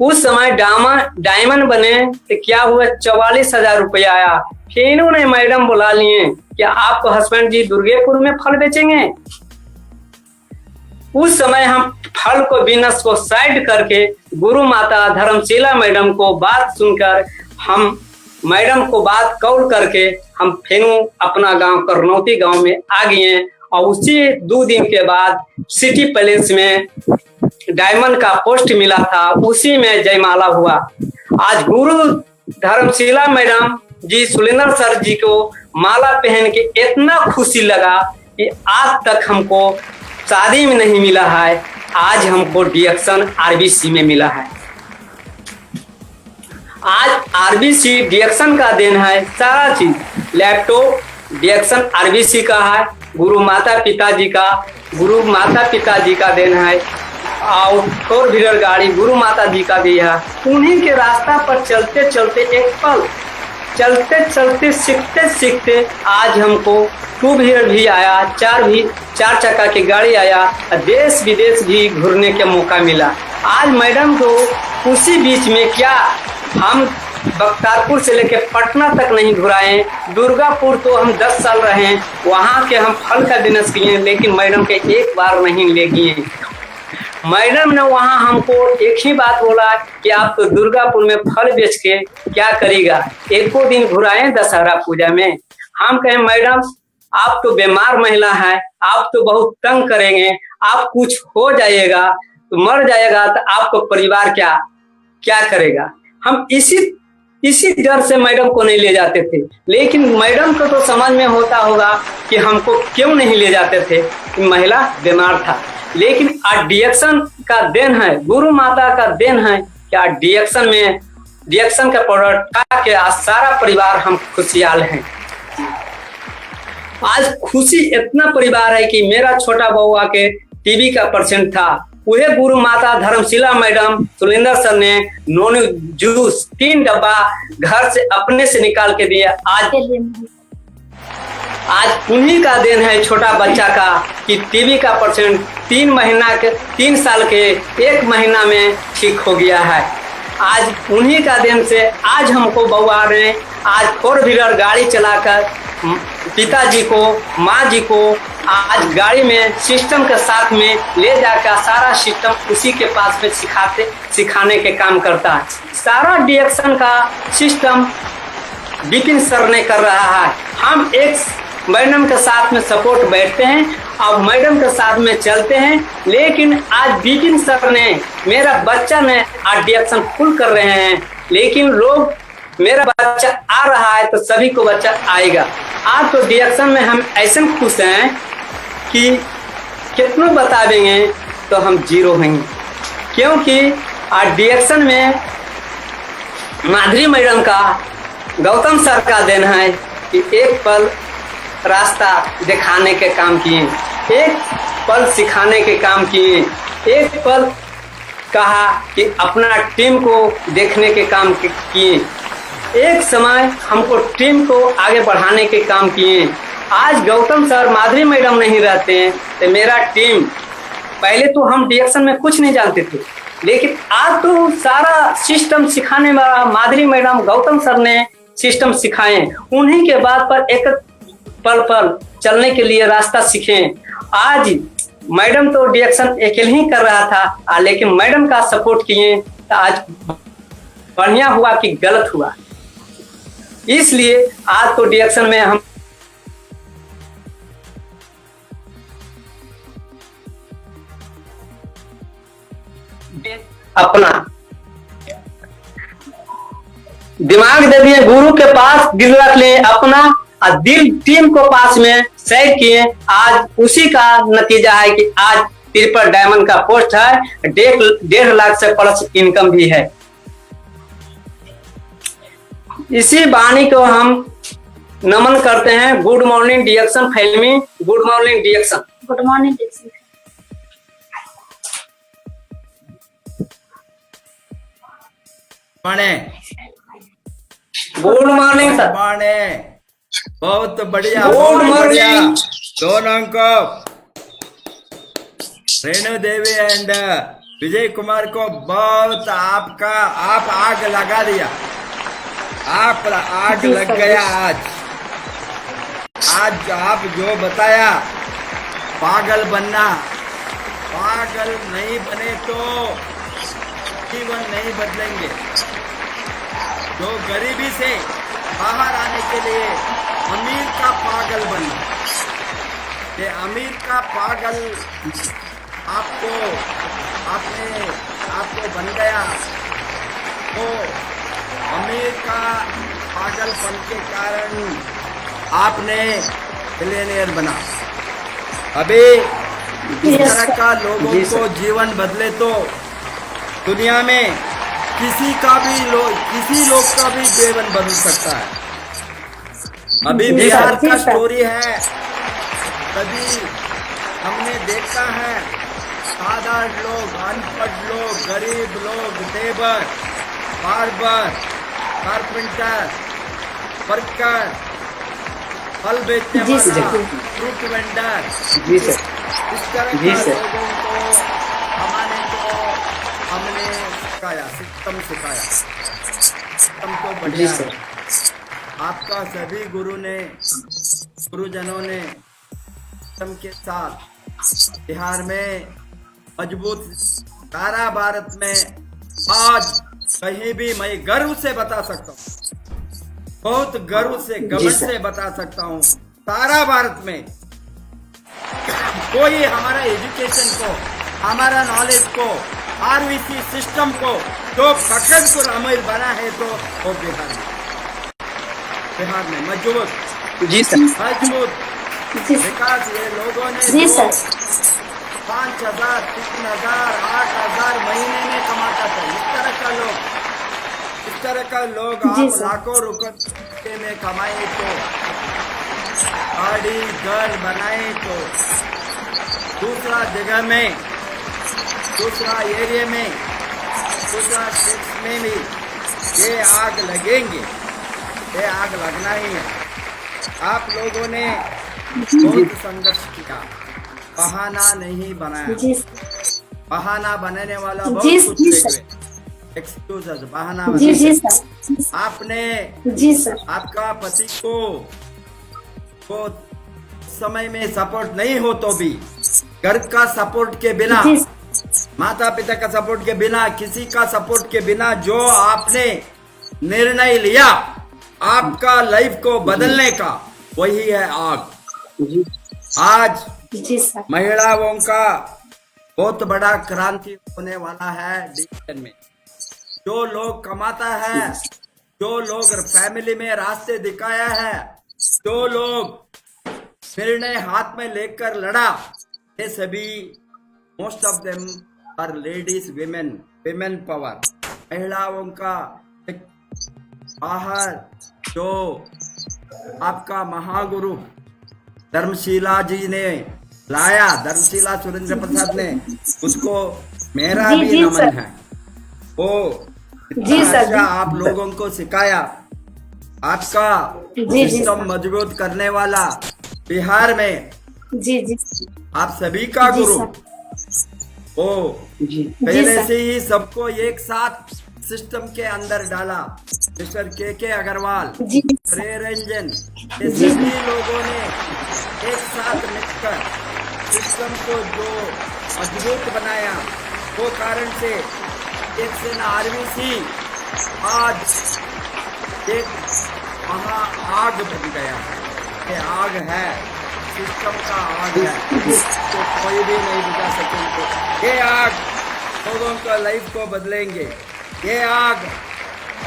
S3: उस समय डायमंड बने तो क्या हुआ, 44,000 रुपया आया। फिर उन्हें मैडम बुला लिए कि आपको हस्बैंड जी दुर्गापुर में फल बेचेंगे। उस समय हम फल को बिजनेस को साइड करके गुरु माता धर्मशिला मैडम को बात सुनकर हम मैडम को बात कॉल करके हम फिर अपना गांव करनौती गांव में आ गए। और उसी 2 दिन के बाद सिटी पैलेस में डायमंड का पोस्ट मिला था, उसी में जयमाला हुआ। आज गुरु धर्मशिला मैडम जी सुलिंदर सर जी को माला पहन के इतना खुशी लगा कि आज तक हमको शादी में नहीं मिला है, आज हमको डीएक्शन आरबीसी में मिला है। आज आरबीसी डीएक्शन का देन है, सारा चीज लैपटॉप डीएक्शन आरबीसी का है, गुरु माता पिताजी का देन है। और 4 व्हीलर गाड़ी गुरु माता जी का भी है। उन्हीं के रास्ता पर चलते चलते सीखते आज हमको 2 व्हीलर भी आया, 4 चक्का की गाड़ी आया, देश विदेश भी घूरने के मौका मिला। आज मैडम को उसी बीच में क्या हम बख्तियारपुर से लेके पटना तक नहीं घुराए। दुर्गापुर तो हम 10 साल रहे, वहाँ के हम फल का बिजनेस किए, लेकिन मैडम के एक बार नहीं ले गए। मैडम ने वहाँ हमको एक ही बात बोला कि आप तो दुर्गापुर में फल बेच के क्या करेगा, एको दिन घुराए दशहरा पूजा में। हम कहें मैडम आप तो बीमार महिला है, आप तो बहुत तंग करेंगे, आप कुछ हो जाएगा तो मर जाएगा तो आपको परिवार क्या करेगा। हम इसी डर से मैडम को नहीं ले जाते थे। लेकिन मैडम को तो समझ में होता होगा कि हमको क्यों नहीं ले जाते थे, महिला बीमार था। लेकिन आज डीएक्शन का देन है, गुरु माता का देन है कि आज डीएक्शन का प्रोडक्ट खा के आज सारा परिवार हम खुशहाल हैं। आज खुशी इतना परिवार है कि मेरा छोटा बउआ के टीबी का पेशेंट था, वह गुरु माता धर्मशिला मैडम सुलिंदर सर ने नॉन जूस 3 डब्बा घर से अपने से निकाल के दिया। आज उन्हीं का देन है छोटा बच्चा का कि टीबी का पेशेंट 3 साल के 1 महीना में ठीक हो गया है। आज उन्हीं का देन से आज हमको बउआ ने आज 4 व्हीलर गाड़ी चलाकर पिताजी को माँ जी को आज गाड़ी में सिस्टम के साथ में ले जाकर सारा सिस्टम उसी के पास में सिखाने के काम करता है। सारा डीएक्शन का सिस्टम विपिन सर ने कर रहा है। हम मैडम के साथ में सपोर्ट बैठते हैं और मैडम के साथ में चलते हैं। लेकिन आज बिपिन सर ने मेरा बच्चा ने आज डिएक्शन फुल कर रहे हैं, लेकिन लोग मेरा बच्चा आ रहा है तो सभी को बच्चा आएगा। आज तो डिएक्शन में हम ऐसे खुश हैं कि कितनों बता देंगे तो हम जीरो हैं, क्योंकि आज डिएक्शन में माधुरी मैडम का, गौतम सर का देन है कि एक पल रास्ता दिखाने के काम किए, एक पल सिखाने के काम किए, एक पल कहा कि अपना टीम को देखने के काम किए, एक समय हमको टीम को आगे बढ़ाने के काम किए। आज गौतम सर, माधुरी मैडम नहीं रहते हैं तो मेरा टीम, पहले तो हम डिएक्शन में कुछ नहीं जानते थे, लेकिन आज तो सारा सिस्टम सिखाने वाला माधुरी मैडम, गौतम सर ने सिस्टम सिखाए। उन्हीं के बाद पर एक पल पल चलने के लिए रास्ता सीखे। आज मैडम तो डिएक्शन अकेले ही कर रहा था, लेकिन मैडम का सपोर्ट किए तो आज बढ़िया हुआ कि गलत हुआ। इसलिए आज तो डिएक्शन में हम अपना दिमाग दे दिए, गुरु के पास दिल रख लिए अपना, और दिल टीम को पास में सेट किए। आज उसी का नतीजा है कि आज ट्रिपल डायमंड का पोस्ट है, 1.5 लाख से प्लस इनकम भी है। इसी वाणी को हम नमन करते हैं। Good morning DXN family, good morning DXN.
S2: Good morning DXN.
S3: Good morning sir.
S1: बहुत बढ़िया,
S3: गुड
S1: बहुत बढ़िया।
S3: मॉर्निंग
S1: दोनों को, रेणु देवी एंड विजय कुमार को बहुत आप आग लगा दिया, आप आग लग गया। आज आप जो बताया, पागल बनना, पागल नहीं बने तो जीवन नहीं बदलेंगे। जो गरीबी से बाहर आने के लिए अमीर का पागल बनना, ये अमीर का पागल आपको बन गया, तो अमीर का पागलपन के कारण आपने मिलियनेयर बना। अभी इस तरह का लोगों को जीवन बदले तो दुनिया में किसी लोग का भी जीवन बदल सकता है। अभी बिहार का स्टोरी है, कभी हमने देखा है साधारण लोग, अनपढ़ लोग, गरीब लोग, लेबर, बार्बर, कारपेंटर, वर्कर, फल बेचने वाला, फ्रूट वेंडर, इस तरह के लोगों को हमारे को हमने सिखाया, सिस्टम सिखाया। सिस्टम तो बढ़िया है। आपका सभी गुरुजनों ने सिस्टम के साथ बिहार में मजबूत, सारा भारत में आज कहीं भी मैं गर्व से बता सकता हूँ, बहुत गर्व से, घमंड से बता सकता हूँ, सारा भारत में कोई हमारा एजुकेशन को, हमारा नॉलेज को, आरवीसी सिस्टम को जो पकड़ कर अमीर बना है तो वो बिहार में मजबूत,
S3: जी सर,
S1: मजबूत विकास। ये लोगों ने 5,000, 3,000, 8,000 महीने में कमाता था। इस तरह का लोग आप लाखों रुपए में कमाए तो, गाड़ी घर बनाए तो, दूसरा जगह में, दूसरा एरिया में, दूसरा स्टेट में भी ये आग लगेंगे, ये आग लगना ही है। आप लोगों ने बहुत संघर्ष किया, बहाना नहीं बनाया। बहाना बनाने वाला बहुत कुछ देखे, एक्सक्यूजेस, बहाना आपने आपका पति को समय में सपोर्ट नहीं हो तो भी, घर का सपोर्ट के बिना, माता पिता का सपोर्ट के बिना, किसी का सपोर्ट के बिना जो आपने निर्णय लिया आपका लाइफ को बदलने का, वही है आग।
S3: जी
S1: आज
S2: जी सर।
S1: महिलाओं का बहुत बड़ा क्रांति होने वाला है डिवीजन में। जो लोग कमाता है, जो लोग फैमिली में रास्ते दिखाया है, जो लोग निर्णय हाथ में लेकर लड़ा, ये सभी most of them are ladies, women power. महिलाओं का एक बाहर जो आपका महागुरु धर्मशिला जी ने लाया, धर्मशिला सुरेंद्र प्रसाद ने, उसको मेरा
S2: जी,
S1: भी
S2: जी,
S1: नमन
S2: सर।
S1: है। वो
S2: जी,
S1: इतना
S2: सर,
S1: अच्छा
S2: जी।
S1: आप लोगों को सिखाया। आपका
S2: जी, जी,
S1: सिस्टम
S2: सर।
S1: मजबूत करने वाला बिहार में
S2: जी जी
S1: आप सभी का
S2: जी
S1: गुरु।
S2: सर।
S1: वो
S3: जी
S1: पहले
S2: सर।
S1: से ही सबको एक साथ सिस्टम के अंदर डाला। मिस्टर के अग्रवाल,
S2: जी सर।
S1: रे रंजन, ये सभी लोगों ने एक साथ मिलकर सिस्टम को जो मजबूत बनाया, वो कारण से एक सेना आरबीसी आज एक महा आग बन गया। ये आग है, सिस्टम का आग है, तो कोई भी नहीं बुझा सकेंगे। ये आग लोगों का लाइफ को बदलेंगे। ये आग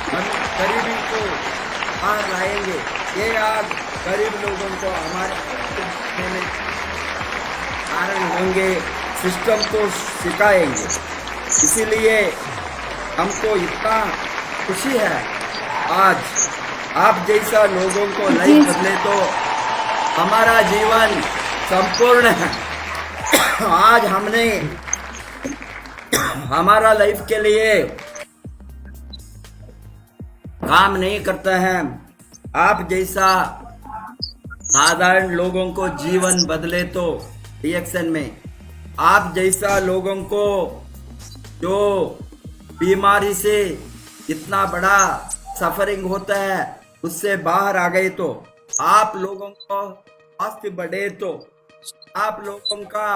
S1: हम गरीबी को बाहर लाएंगे। ये आग गरीब लोगों को हमारे में कारण होंगे, सिस्टम को सिखाएंगे। इसीलिए हमको इतना खुशी है आज आप जैसा लोगों को लाइफ बदले तो हमारा जीवन संपूर्ण है। आज हमने हमारा लाइफ के लिए काम नहीं करता है। आप जैसा साधारण लोगों को जीवन बदले तो रिएक्शन में, आप जैसा लोगों को जो बीमारी से इतना बड़ा सफरिंग होता है उससे बाहर आ गए, तो आप लोगों को स्वास्थ्य बढ़े, तो आप लोगों का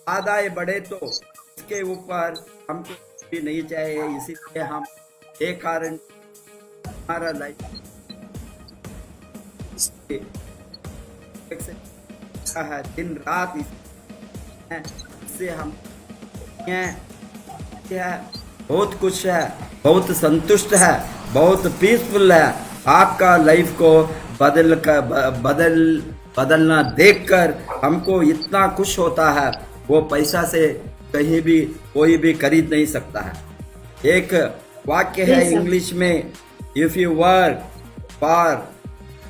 S1: आदाय बढ़े, तो इसके ऊपर हमको भी नहीं चाहिए। इसीलिए हम एक कारण हमारा लाइफ है, दिन रात इससे हम बहुत खुश है, बहुत संतुष्ट है, बहुत पीसफुल है। आपका लाइफ को बदलना देखकर हमको इतना खुश होता है, वो पैसा से कहीं भी कोई भी खरीद नहीं सकता है। एक वाक्य है इंग्लिश में, if you work for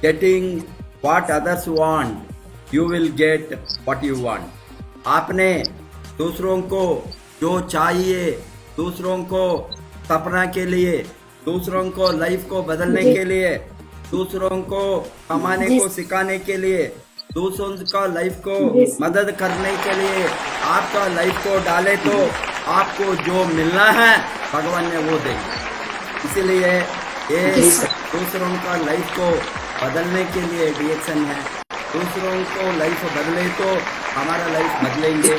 S1: getting what others want you will get what you want. आपने दूसरों को जो चाहिए, दूसरों को सपना के लिए, दूसरों को लाइफ को बदलने के लिए, दूसरों को कमाने को सिखाने के लिए, दूसरों का लाइफ को मदद करने के लिए आपका लाइफ को डाले, तो आपको जो मिलना है भगवान ने वो देंगे। इसीलिए ये दूसरों का लाइफ को बदलने के लिए रिएक्शन है। दूसरों को लाइफ बदले तो हमारा लाइफ बदलेंगे।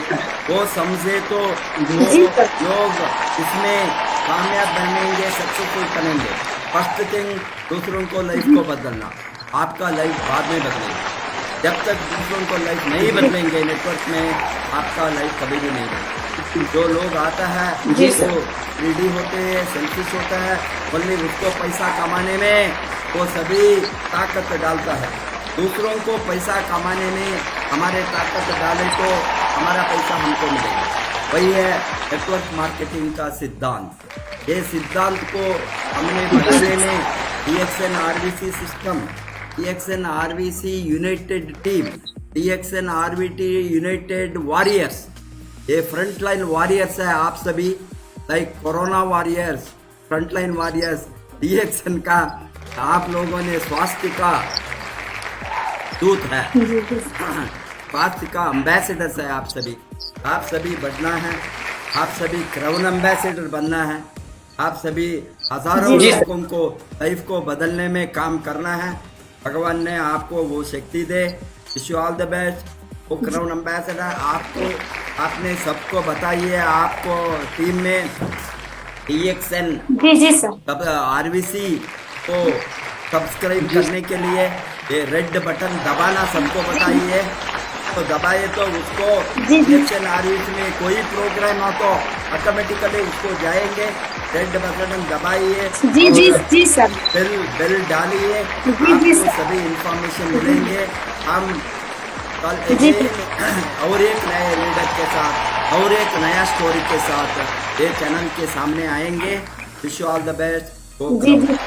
S1: वो समझे तो लोग इसमें कामयाब बनेंगे, सक्सेसफुल बनेंगे। फर्स्ट थिंग दूसरों को लाइफ को बदलना, आपका लाइफ बाद में बदलेगा। जब तक दूसरों को लाइफ नहीं बदलेंगे नेटवर्क में, आपका लाइफ कभी भी नहीं बदलेगा। जो लोग आता है वो ग्रीडी होते हैं, सेल्फिश होता है, बोले उसको पैसा कमाने में वो सभी ताकत डालता है। दूसरों को पैसा कमाने में हमारे ताकत डाले तो हमारा पैसा हमको मिलेगा। वही है नेटवर्क मार्केटिंग का सिद्धांत। ये सिद्धांत को हमने बनाने में DXN RVC system, DXN RVC United team, DXN RVT United warriors, ये फ्रंटलाइन वॉरियर्स है। आप सभी like corona warriors, frontline warriors, DXN का आप लोगों ने स्वास्थ्य का दूत है, स्वास्थ्य का एम्बेसडर है। आप सभी बढ़ना है, आप सभी क्राउन एम्बेसडर बनना है। आप सभी हजारों लोगों को लाइफ को बदलने में काम करना है। भगवान ने आपको वो शक्ति दे। Wish you all the best. वो क्राउन एम्बेसडर आपको, आपने सबको बताइए, आपको टीम में DXN
S2: जी जी सर।
S1: RVC को सब्सक्राइब करने के लिए ये रेड बटन दबाना सबको बताइए, तो दबाइए तो उसको
S2: जी, जी।
S1: SNRVs में कोई प्रोग्राम हो तो ऑटोमेटिकली उसको जाएंगे। रेड बटन दबाइए,
S2: जी जी
S1: और
S2: जी सर।
S1: बेल डालिए,
S2: जी, जी,
S1: आपको
S2: सर।
S1: सभी इंफॉर्मेशन मिलेंगे। हम कल
S2: जी।
S1: और एक नए लीडर के साथ और एक नया स्टोरी के साथ ये चैनल के सामने आएंगे। Wish you all the best.
S2: जी जी